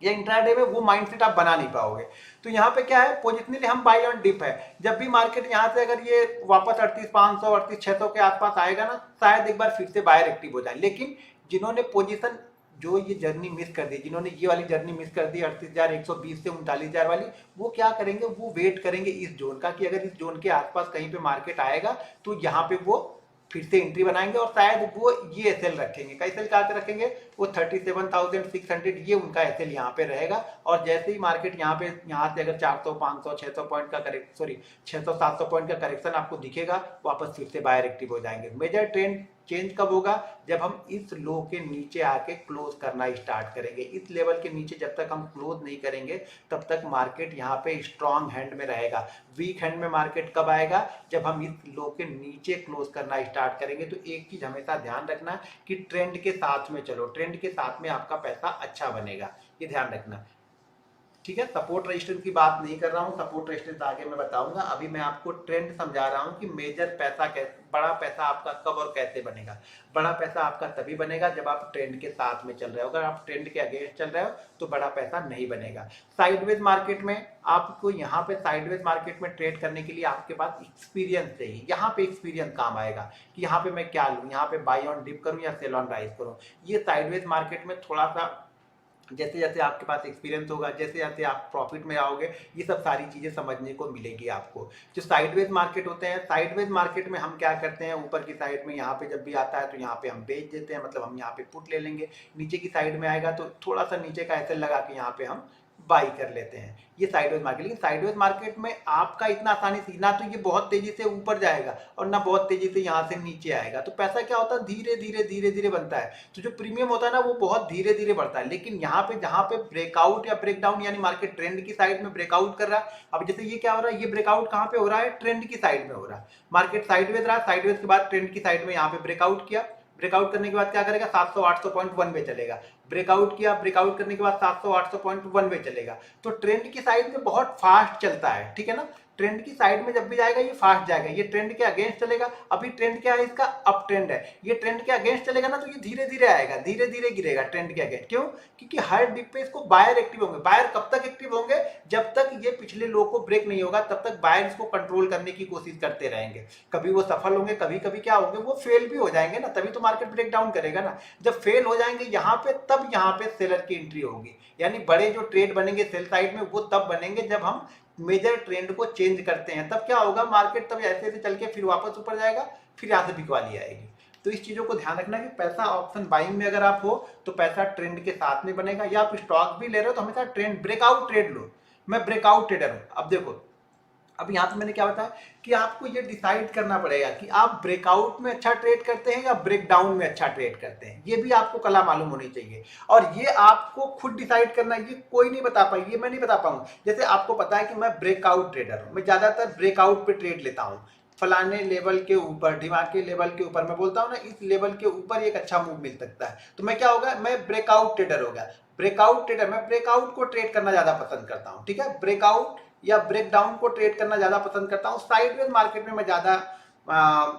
या इंट्राडे में वो माइंडसेट आप बना नहीं पाओगे। तो यहाँ पे क्या है, पोजिशनली हम बाई ऑन डिप है। जब भी मार्केट यहाँ से अगर ये वापस 38,500 38,600 के आसपास आएगा ना, शायद एक बार फिर से बायर एक्टिव हो जाए। लेकिन जिन्होंने पोजीशन, जो ये जर्नी मिस कर दी, जिन्होंने ये वाली जर्नी मिस कर दी 38,120 से 39,000 वाली, वो क्या करेंगे, वो वेट करेंगे इस जोन का कि अगर इस जोन के आसपास कहीं पे मार्केट आएगा तो यहाँ पे वो फिर से एंट्री बनाएंगे और शायद वो ये एसएल रखेंगे। का एसएल क्या रखेंगे, वो 37,600 ये उनका एसएल यहाँ पे रहेगा। और जैसे ही मार्केट यहाँ से अगर 400 500 600 पॉइंट का 600 700 पॉइंट का करेक्शन आपको दिखेगा, वापस फिर से बायर एक्टिव हो जाएंगे। मेजर ट्रेंड चेंज कब होगा? जब हम इस लो के नीचे आके क्लोज करना स्टार्ट करेंगे। इस लेवल के नीचे जब तक हम क्लोज नहीं करेंगे तब तक मार्केट यहाँ पे स्ट्रॉन्ग हैंड में रहेगा। वीक हैंड में मार्केट कब आएगा? जब हम इस लो के नीचे क्लोज करना स्टार्ट करेंगे। तो एक चीज हमेशा ध्यान रखना कि ट्रेंड के साथ में चलो, ट्रेंड के साथ में आपका पैसा अच्छा बनेगा, ये ध्यान रखना। ठीक है, सपोर्ट रेजिस्टेंस की बात नहीं कर रहा हूँ, सपोर्ट रेजिस्टेंस आगे मैं बताऊंगा। अभी मैं आपको ट्रेंड समझा रहा हूँ कि मेजर पैसा कैसे, बड़ा पैसा आपका कब और कैसे बनेगा। बड़ा पैसा आपका तभी बनेगा जब आप ट्रेंड के साथ में चल रहे हो। अगर आप ट्रेंड के अगेंस्ट चल रहे हो तो बड़ा पैसा नहीं बनेगा। साइडवेज मार्केट में आपको, यहाँ पे साइडवेज मार्केट में ट्रेड करने के लिए आपके पास एक्सपीरियंस चाहिए। यहाँ पे एक्सपीरियंस काम आएगा कि यहाँ पे मैं क्या लूँ, यहाँ पे बाई ऑन डिप करूँ या सेल ऑन राइज करूँ। ये साइडवेज मार्केट में थोड़ा सा जैसे जैसे आपके पास एक्सपीरियंस होगा, जैसे जैसे आप प्रॉफिट में आओगे, ये सब सारी चीजें समझने को मिलेगी आपको। जो साइडवेज मार्केट होते हैं, साइडवेज मार्केट में हम क्या करते हैं, ऊपर की साइड में यहाँ पे जब भी आता है तो यहाँ पे हम बेच देते हैं, मतलब हम यहाँ पे पुट ले लेंगे। नीचे की साइड में आएगा तो थोड़ा सा नीचे का ऐसे लगा के यहाँ पे हम बाई कर लेते हैं। ये साइडवेज मार्केट। लेकिन साइडवेज मार्केट में आपका इतना आसानी से ना तो ये बहुत तेजी से ऊपर जाएगा और ना बहुत तेजी से यहाँ से नीचे आएगा। तो पैसा क्या होता है, धीरे धीरे धीरे धीरे बनता है। तो जो प्रीमियम होता है ना वो बहुत धीरे धीरे बढ़ता है। लेकिन यहाँ पे जहाँ पे ब्रेकआउट या ब्रेकडाउन, यानी मार्केट ट्रेंड की साइड में ब्रेकआउट कर रहा है। अब जैसे ये क्या हो रहा है, ये ब्रेकआउट कहाँ पे हो रहा है, ट्रेंड की साइड में हो रहा है। मार्केट साइडवेज रहा, साइडवेज के बाद ट्रेंड की साइड में यहाँ पे ब्रेकआउट किया। ब्रेकआउट करने के बाद क्या करेगा, 700-800 पॉइंट वन वे चलेगा। ब्रेकआउट किया, ब्रेकआउट करने के बाद 700-800 पॉइंट वन वे चलेगा। तो ट्रेंड की साइड में बहुत फास्ट चलता है, ठीक है ना। ट्रेंड की साइड में जब भी जाएगा ये फास्ट जाएगा, ये ट्रेंड के अगेंस्ट चलेगा। अभी ट्रेंड क्या है, इसका अप ट्रेंड है। ये ट्रेंड के अगेंस्ट चलेगा ना तो ये धीरे धीरे आएगा, धीरे धीरे गिरेगा ट्रेंड के अगेंस्ट। क्यों? क्योंकि हर डिप पे इसको बायर एक्टिव होंगे। बायर कब तक एक्टिव होंगे, जब तक ये पिछले लो को ब्रेक नहीं होगा तब तक बायर इसको कंट्रोल करने की कोशिश करते रहेंगे। कभी वो सफल होंगे, कभी कभी क्या होंगे, वो फेल भी हो जाएंगे ना, तभी तो मार्केट ब्रेक डाउन करेगा ना। जब फेल हो जाएंगे यहाँ पे, तब यहाँ पे सेलर की एंट्री होगी। यानी बड़े जो ट्रेड बनेंगे सेल साइड में वो तब बनेंगे जब हम मेजर ट्रेंड को चेंज करते हैं। तब क्या होगा, मार्केट तब ऐसे ऐसे चल के फिर वापस ऊपर जाएगा, फिर यहाँ से बिकवाली आएगी। तो इस चीजों को ध्यान रखना कि पैसा ऑप्शन बाइंग में अगर आप हो तो पैसा ट्रेंड के साथ में बनेगा। या आप स्टॉक भी ले रहे हो तो हमेशा ट्रेंड ब्रेकआउट ट्रेड लो। मैं ब्रेकआउट ट्रेडर हूं। अब देखो, अब यहाँ पे मैंने क्या बताया कि आपको ये डिसाइड करना पड़ेगा कि आप ब्रेकआउट में अच्छा ट्रेड करते हैं या ब्रेकडाउन में अच्छा ट्रेड करते हैं। ये भी आपको कला मालूम होनी चाहिए और ये आपको खुद डिसाइड करना है। ये कोई नहीं बता पाएगी, ये मैं नहीं बता पाऊंगा। जैसे आपको पता है कि मैं ब्रेकआउट ट्रेडर हूँ, मैं ज्यादातर ब्रेकआउट पे ट्रेड लेता हूँ। फलाने लेवल के ऊपर, दिमाग के लेवल के ऊपर, मैं बोलता हूँ ना इस लेवल के ऊपर एक अच्छा मूव मिल सकता है, तो मैं क्या होगा, मैं ब्रेकआउट ट्रेडर हो गया। ब्रेकआउट ट्रेडर, मैं ब्रेकआउट को ट्रेड करना ज्यादा पसंद करता हूँ, ठीक है। ब्रेकआउट या ब्रेकडाउन को ट्रेड करना ज्यादा पसंद करता हूँ। साइडवेज मार्केट में मैं ज्यादा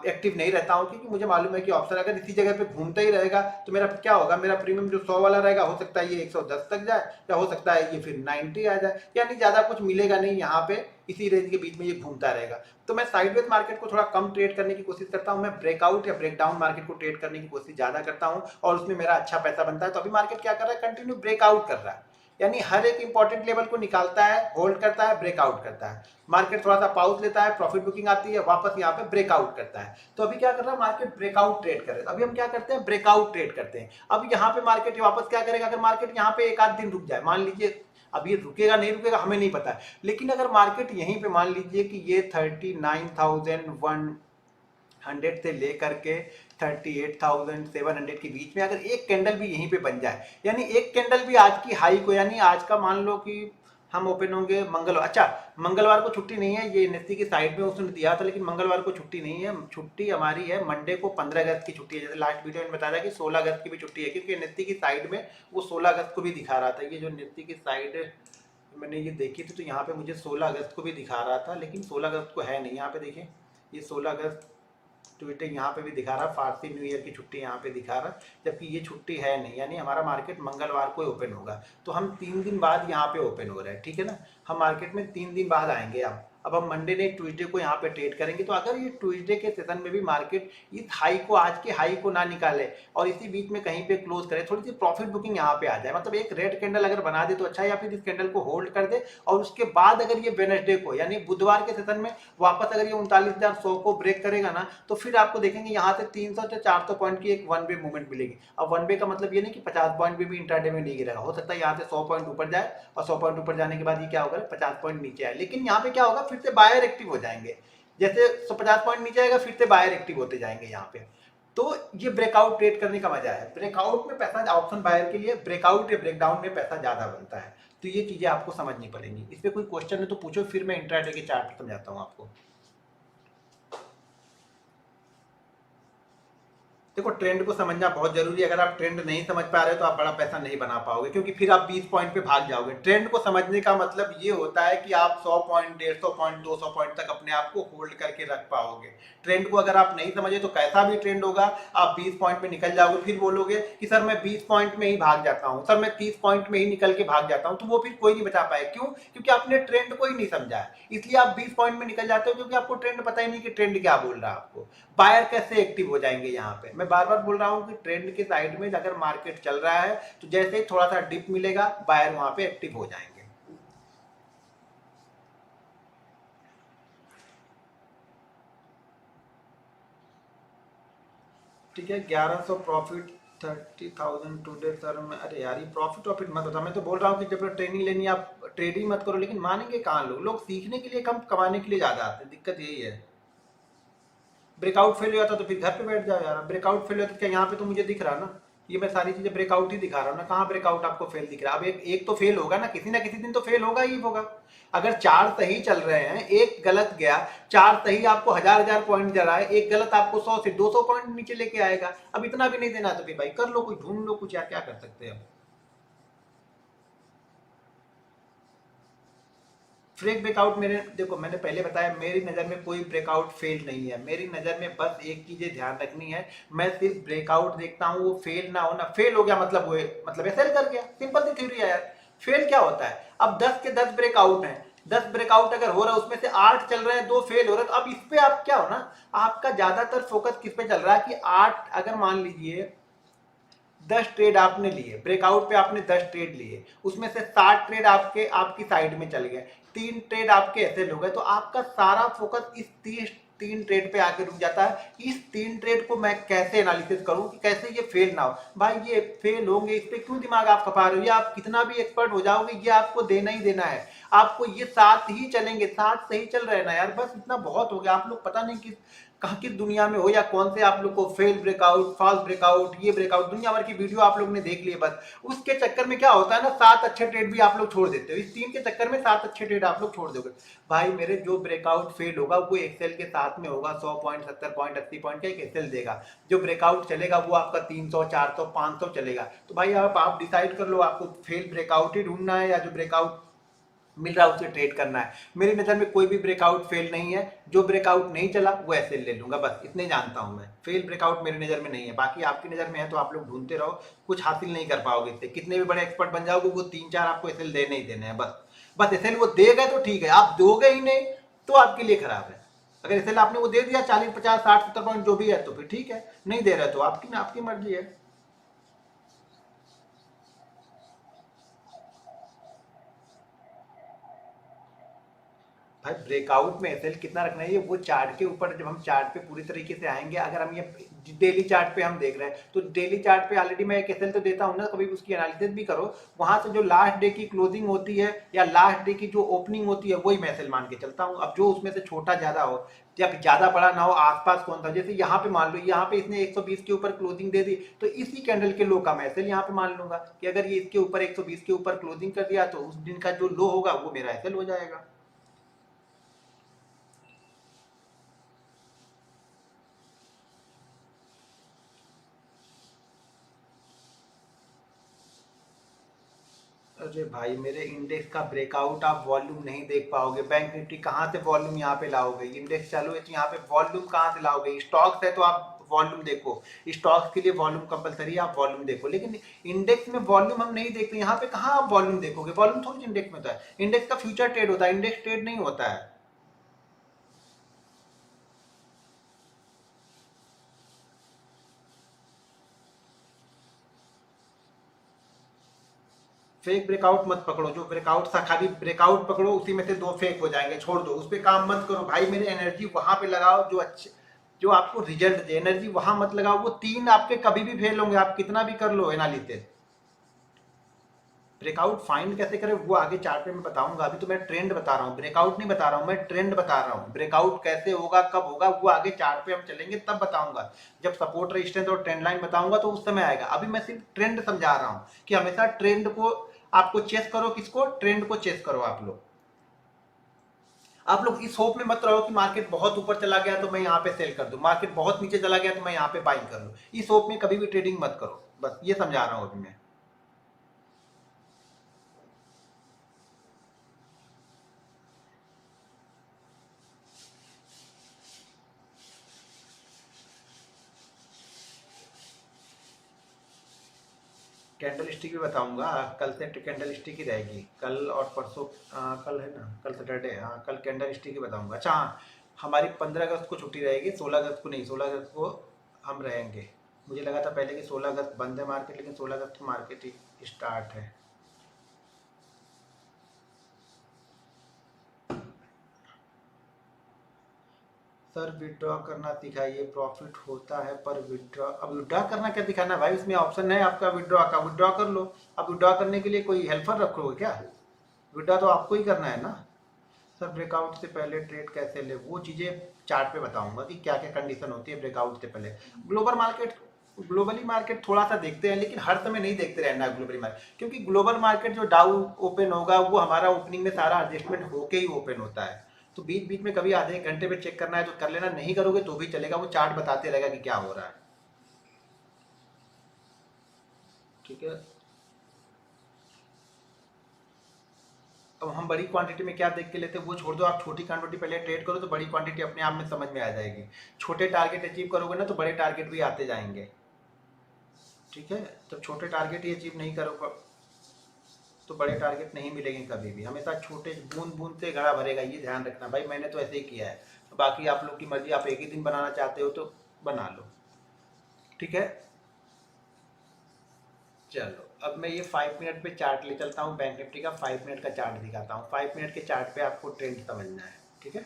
एक्टिव नहीं रहता हूँ क्योंकि मुझे मालूम है कि ऑप्शन अगर इसी जगह पे घूमता ही रहेगा तो मेरा क्या होगा, मेरा प्रीमियम जो 100 वाला रहेगा हो सकता है ये 110 तक जाए या हो सकता है ये फिर 90 आ जाए, यानी ज्यादा कुछ मिलेगा नहीं यहाँ पे। इसी रेंज के बीच में ये घूमता रहेगा। तो मैं साइडवेज मार्केट को थोड़ा कम ट्रेड करने की कोशिश करता हूँ। मैं ब्रेकआउट या ब्रेकडाउन मार्केट को ट्रेड करने की कोशिश ज्यादा करता हूँ और उसमें मेरा अच्छा पैसा बनता है। तो अभी मार्केट क्या कर रहा है, कंटिन्यू ब्रेकआउट कर रहा है, यानी हर एक इंपॉर्टेंट लेवल को निकालता है, होल्ड करता है, ब्रेकआउट करता है। मार्केट थोड़ा सा पाउस लेता है, प्रॉफिट बुकिंग आती है, वापस यहाँ पे ब्रेकआउट करता है। तो अभी क्या कर रहा है, मार्केट ब्रेकआउट ट्रेड कर रहा है। अभी हम क्या करते हैं, ब्रेकआउट ट्रेड करते हैं। अब यहाँ पे मार्केट वापस क्या करेगा, अगर मार्केट यहाँ पे एक आध दिन रुक जाए, मान लीजिए अब ये रुकेगा नहीं रुकेगा हमें नहीं पता है, लेकिन अगर मार्केट यहीं पे मान लीजिए कि ये 39,100 से लेकर के 38,700 के बीच में अगर एक कैंडल भी यहीं पे बन जाए, यानी एक कैंडल भी आज की हाई को, यानी आज का मान लो कि हम ओपन होंगे मंगलवार, अच्छा मंगलवार को छुट्टी नहीं है, ये निफ्टी की साइड में उसने दिया था, लेकिन मंगलवार को छुट्टी नहीं है। छुट्टी हमारी है मंडे को, 15 अगस्त की छुट्टी है। जैसे लास्ट वीडियो में बताया था कि 16 अगस्त की भी छुट्टी है, क्योंकि निफ्टी की साइड में वो 16 अगस्त को भी दिखा रहा था। ये जो निफ्टी की साइड मैंने ये देखी थी तो यहाँ पे मुझे 16 अगस्त को भी दिखा रहा था, लेकिन 16 अगस्त को है नहीं। यहाँ पे देखिए ये 16 अगस्त ट्विटर यहाँ पे भी दिखा रहा, फारसी न्यू ईयर की छुट्टी यहाँ पे दिखा रहा, जबकि ये छुट्टी है नहीं, यानी हमारा मार्केट मंगलवार को ओपन होगा। तो हम 3 दिन बाद यहाँ पे ओपन हो रहे हैं, ठीक है ना। हम मार्केट में 3 दिन बाद आएंगे। अब हम मंडे ने ट्यूसडे को यहाँ पे ट्रेड करेंगे। तो अगर ये ट्यूसडे के सेशन में भी मार्केट इस हाई को, आज के हाई को ना निकाले और इसी बीच में कहीं पे क्लोज करे, थोड़ी सी प्रॉफिट बुकिंग यहाँ पे आ जाए, मतलब एक रेड कैंडल अगर बना दे तो अच्छा है, या फिर इस कैंडल को होल्ड कर दे और उसके बाद अगर ये वेडनेसडे को यानी बुधवार के सेशन में वापस अगर ये 39,100 को ब्रेक करेगा ना, तो फिर आपको देखेंगे यहाँ से 300 से 400 पॉइंट की एक वन वे मूवमेंट मिलेगी। अब वन वे का मतलब ये नहीं कि 50 पॉइंट भी इंट्राडे में नहीं गिरेगा, हो सकता है यहाँ से 100 पॉइंट ऊपर जाए और 100 पॉइंट ऊपर जाने के बाद ये क्या होगा, 50 पॉइंट नीचे आए। लेकिन यहाँ पे क्या होगा, फिर से बायर एक्टिव हो जाएंगे। जैसे 50 पॉइंट नीचे आएगा फिर से बायर एक्टिव होते जाएंगे यहाँ पे। तो ये ब्रेकआउट ट्रेड करने का मजा है। ब्रेकआउट में पैसा ऑप्शन बायर के लिए ब्रेकआउट या ब्रेकडाउन में पैसा ज्यादा बनता है। तो ये चीजें आपको समझनी पड़ेंगी। इस पे कोई क्वेश्चन है तो पूछो, फिर मैं इंट्राडे के चार्ट समझाता हूँ आपको। देखो ट्रेंड को समझना बहुत जरूरी है। अगर आप ट्रेंड नहीं समझ पा रहे हो तो आप बड़ा पैसा नहीं बना पाओगे, क्योंकि फिर आप 20 पॉइंट पे भाग जाओगे। ट्रेंड को समझने का मतलब ये होता है कि आप 100 पॉइंट, 150 पॉइंट, 200 पॉइंट तक अपने आप को होल्ड करके रख पाओगे। ट्रेंड को अगर आप नहीं समझे तो कैसा भी ट्रेंड होगा आप 20 पॉइंट पे निकल जाओगे, फिर बोलोगे कि सर मैं 20 पॉइंट में ही भाग जाता हूँ, सर मैं 30 पॉइंट में ही निकल के भाग जाता हूँ, तो वो फिर कोई नहीं बचा पाए। क्यों? क्योंकि आपने ट्रेंड को ही नहीं समझा है, इसलिए आप 20 पॉइंट में निकल जाते हो, क्योंकि आपको ट्रेंड पता ही नहीं कि ट्रेंड क्या बोल रहा है आपको। बायर कैसे एक्टिव हो जाएंगे? यहाँ पे मैं बार बार बोल रहा हूँ कि ट्रेंड के साइड में अगर मार्केट चल रहा है तो जैसे ही थोड़ा सा डिप मिलेगा बायर वहां पे एक्टिव हो जाएंगे। ठीक है, 1100 प्रॉफिट, 30,000 टुडे। सर मैं, अरे यार ये प्रॉफिट मत बता। मैं तो बोल रहा हूँ कि जब ट्रेनिंग लेनी है आप ट्रेडिंग मत करो, लेकिन मानेंगे कहाँ लोग? लोग सीखने के लिए कम, कमाने के लिए ज्यादा आते हैं। दिक्कत यही है। ब्रेकआउट फेल हो जाता तो फिर घर पे बैठ जाओ यार। ब्रेकआउट फेल होता तो क्या यहाँ पे तो मुझे दिख रहा ना, ये मैं सारी चीजें ब्रेकआउट ही दिखा रहा हूँ ना। कहाँ ब्रेकआउट आपको फेल दिख रहा है? अब एक तो फेल होगा ना, किसी ना किसी दिन तो फेल होगा ही होगा। अगर 4 सही चल रहे हैं, एक गलत गया, 4 सही आपको 1000 पॉइंट दे रहा है, एक गलत आपको 100 से 200 पॉइंट नीचे लेके आएगा। अब इतना भी नहीं देना तो फिर भाई कर लो, कोई ढूंढ लो कुछ यार, क्या कर सकते हैं। फ्रेक ब्रेकआउट मेरे, देखो मैंने पहले बताया मेरी नज़र में कोई ब्रेकआउट फेल नहीं है। मेरी नज़र में बस एक चीज़ें ध्यान रखनी है, मैं सिर्फ ब्रेकआउट देखता हूँ, वो फेल ना हो ना। फेल हो गया मतलब वो मतलब सेल कर गया, सिंपल सी थ्योरी है यार। फेल क्या होता है? अब 10 के 10 ब्रेकआउट हैं, 10 ब्रेकआउट अगर हो रहा है उसमें से 8 चल रहे हैं, 2 फेल हो रहे हैं, तो अब इस पे आप क्या हो ना, आपका ज्यादातर फोकस किस पे चल रहा है कि 8 अगर मान लीजिए 10 ट्रेड आपने लिए, ब्रेकआउट पे आपने 10 ट्रेड लिए, उसमें से 7 ट्रेड आपकी साइड में चल गए, 3 ट्रेड आपके ऐसे हो गए, तो आपका सारा फोकस इस 3 ट्रेड पे आके रुक जाता है। इस 3 ट्रेड को मैं कैसे एनालिसिस करूं कि कैसे ये फेल ना हो। भाई ये फेल होंगे, इस पे क्यों दिमाग आप खपा रहे हो? ये आप कितना भी एक्सपर्ट हो जाओगे, ये आपको देना ही देना है। आपको ये 7 ही चलेंगे, 7 सही चल रहे हैं ना यार, बस इतना बहुत हो गया। आप लोग पता नहीं किस कहाँ किस दुनिया में हो, या कौन से आप लोग को फेल ब्रेकआउट, फॉल्स ब्रेकआउट, ये ब्रेकआउट, दुनिया भर की वीडियो आप लोग ने देख ली है। बस उसके चक्कर में क्या होता है ना, 7 अच्छे ट्रेड भी आप लोग छोड़ देते हो। इस 3 के चक्कर में 7 अच्छे ट्रेड आप लोग छोड़ दोगे। भाई मेरे जो ब्रेकआउट फेल होगा वो एक्सेल के साथ में होगा, 100 पॉइंट, 70 पॉइंट, 80 पॉइंट का एक एक्सेल देगा। जो ब्रेकआउट चलेगा वो आपका 300, 400, 500 चलेगा। तो भाई आप डिसाइड कर लो, आपको फेल ब्रेकआउट ही ढूंढना है या जो ब्रेकआउट मिल रहा है उसे ट्रेड करना है। मेरी नज़र में कोई भी ब्रेकआउट फेल नहीं है, जो ब्रेकआउट नहीं चला वो ऐसे ले लूंगा, बस इतने जानता हूं मैं। फेल ब्रेकआउट मेरी नज़र में नहीं है, बाकी आपकी नज़र में है तो आप लोग ढूंढते रहो, कुछ हासिल नहीं कर पाओगे इससे। कितने भी बड़े एक्सपर्ट बन जाओगे, वो 3-4 आपको एसएल देने ही देने हैं बस। बस एसएल वो दे गए तो ठीक है, आप दोगे ही नहीं तो आपके लिए खराब है। अगर एसएल आपने वो दे दिया 40, 50, 60, 70 पॉइंट जो भी है तो फिर ठीक है, नहीं दे रहे तो आपकी आपकी मर्जी है। भाई ब्रेकआउट में एसएल कितना रखना है, ये वो चार्ट के ऊपर, जब हम चार्ट पे पूरी तरीके से आएंगे, अगर हम ये डेली चार्ट पे हम देख रहे हैं तो डेली चार्ट पे ऑलरेडी मैं एक एसएल तो देता हूँ ना, कभी उसकी एनालिसिस भी करो। वहां से जो लास्ट डे की क्लोजिंग होती है या लास्ट डे की जो ओपनिंग होती है वही मैं एसएल मान के चलता हूँ। अब जो उसमें से छोटा ज्यादा हो या ज्यादा बड़ा ना हो, आसपास कौन था, जैसे यहाँ पे मान लो यहाँ पे इसने 120 के ऊपर क्लोजिंग दे दी, तो इसी कैंडल के लो का मैं एसएल यहाँ पे मान लूंगा कि अगर ये इसके ऊपर 120 के ऊपर क्लोजिंग कर दिया तो उस दिन का जो लो होगा वो मेरा एसएल हो जाएगा। अरे भाई मेरे इंडेक्स का ब्रेकआउट आप वॉल्यूम नहीं देख पाओगे। बैंक निफ्टी कहाँ से वॉल्यूम यहाँ पे लाओगे? इंडेक्स चालू है तो यहाँ पे वॉल्यूम कहाँ से लाओगे? स्टॉक्स है तो आप वॉल्यूम देखो, स्टॉक्स के लिए वॉल्यूम कंपलसरी है, आप वॉल्यूम देखो। लेकिन इंडेक्स में वॉल्यूम हम नहीं देखते, यहाँ पे कहाँ आप वॉल्यूम देखोगे? वॉल्यूम थोड़ी इंडेक्स में होता है, इंडेक्स का फ्यूचर ट्रेड होता है, इंडेक्स ट्रेड नहीं होता है। फेक ब्रेकआउट मत पकड़ो, जो ब्रेकआउट था खाली ब्रेकआउट पकड़ो, उसी में से 2 फेक हो जाएंगे, छोड़ दो, उस पर काम मत करो भाई। मेरे एनर्जी वहां पे लगाओ जो अच्छे, जो आपको रिजल्ट दे, एनर्जी वहां मत लगाओ। वो 3 आपके कभी भी फेल होंगे, आप कितना भी कर लो एनालिसिस। ब्रेकआउट फाइंड कैसे करें वो आगे चार्ट पे मैं बताऊंगा, अभी तो मैं ट्रेंड बता रहा हूँ, ब्रेकआउट नहीं बता रहा हूँ, मैं ट्रेंड बता रहा हूँ। ब्रेकआउट कैसे होगा कब होगा वो आगे चार्ट पे हम चलेंगे तब बताऊंगा, जब सपोर्ट रेजिस्टेंस और ट्रेंड लाइन बताऊंगा तो उस समय आएगा। अभी मैं सिर्फ ट्रेंड समझा रहा हूँ कि हमेशा ट्रेंड को आपको चेस करो, किसको, ट्रेंड को चेस करो। आप लोग इस होप में मत रहो कि मार्केट बहुत ऊपर चला गया तो मैं यहाँ पे सेल कर दूं, मार्केट बहुत नीचे चला गया तो मैं यहाँ पे बाइंग कर लूं। इस होप में कभी भी ट्रेडिंग मत करो, बस ये समझा रहा हूँ अभी मैं। कैंडल स्टिक भी बताऊंगा, कल से कैंडल स्टिक ही रहेगी, कल और परसों। कल है ना, कल सैटरडे, हाँ कल कैंडल स्टिक ही बताऊंगा। अच्छा हाँ, हमारी 15 अगस्त को छुट्टी रहेगी, 16 अगस्त को नहीं, 16 अगस्त को हम रहेंगे। मुझे लगा था पहले कि 16 अगस्त बंद है मार्केट, लेकिन 16 अगस्त को मार्केट ही स्टार्ट है। सर विड्रॉ करना सिखाइए, प्रॉफिट होता है पर विड्रॉ, अब विड्रॉ करना क्या दिखाना भाई, उसमें ऑप्शन है आपका विड्रॉ का, विड्रॉ कर लो। अब विड्रॉ करने के लिए कोई हेल्पर रखोगे क्या, विड्रॉ तो आपको ही करना है ना। सर ब्रेकआउट से पहले ट्रेड कैसे ले, वो चीज़ें चार्ट पे बताऊंगा कि क्या क्या कंडीशन होती है ब्रेकआउट से पहले। ग्लोबल मार्केट, ग्लोबली मार्केट थोड़ा सा देखते हैं, लेकिन हर समय नहीं देखते रहना है ग्लोबली मार्केट, क्योंकि ग्लोबल मार्केट जो डाउ ओपन होगा वो हमारा ओपनिंग में सारा एडजस्टमेंट होके ही ओपन होता है। तो बीच बीच में कभी आधे एक घंटे पे चेक करना है तो कर लेना, नहीं करोगे तो भी चलेगा, वो चार्ट बताते रहेगा कि क्या हो रहा है। ठीक है, अब हम बड़ी क्वांटिटी में क्या देख के लेते हैं वो छोड़ दो, आप छोटी क्वांटिटी पहले ट्रेड करो तो बड़ी क्वांटिटी अपने आप में समझ में आ जाएगी। छोटे टारगेट अचीव करोगे ना तो बड़े टारगेट भी आते जाएंगे। ठीक है, जब छोटे टारगेट ही अचीव नहीं करोगे तो बड़े टारगेट नहीं मिलेंगे कभी भी, हमेशा छोटे बूंद बूंद से घड़ा भरेगा, ये ध्यान रखना भाई, मैंने तो ऐसे ही किया है। बाकी आप लोग की मर्जी, आप एक ही दिन बनाना चाहते हो तो बना लो। ठीक है, चलो अब मैं ये 5 मिनट पे चार्ट ले चलता हूँ, बैंक निफ्टी का 5 मिनट का चार्ट दिखाता हूँ। 5 मिनट के चार्ट पे आपको ट्रेंड समझना है। ठीक है,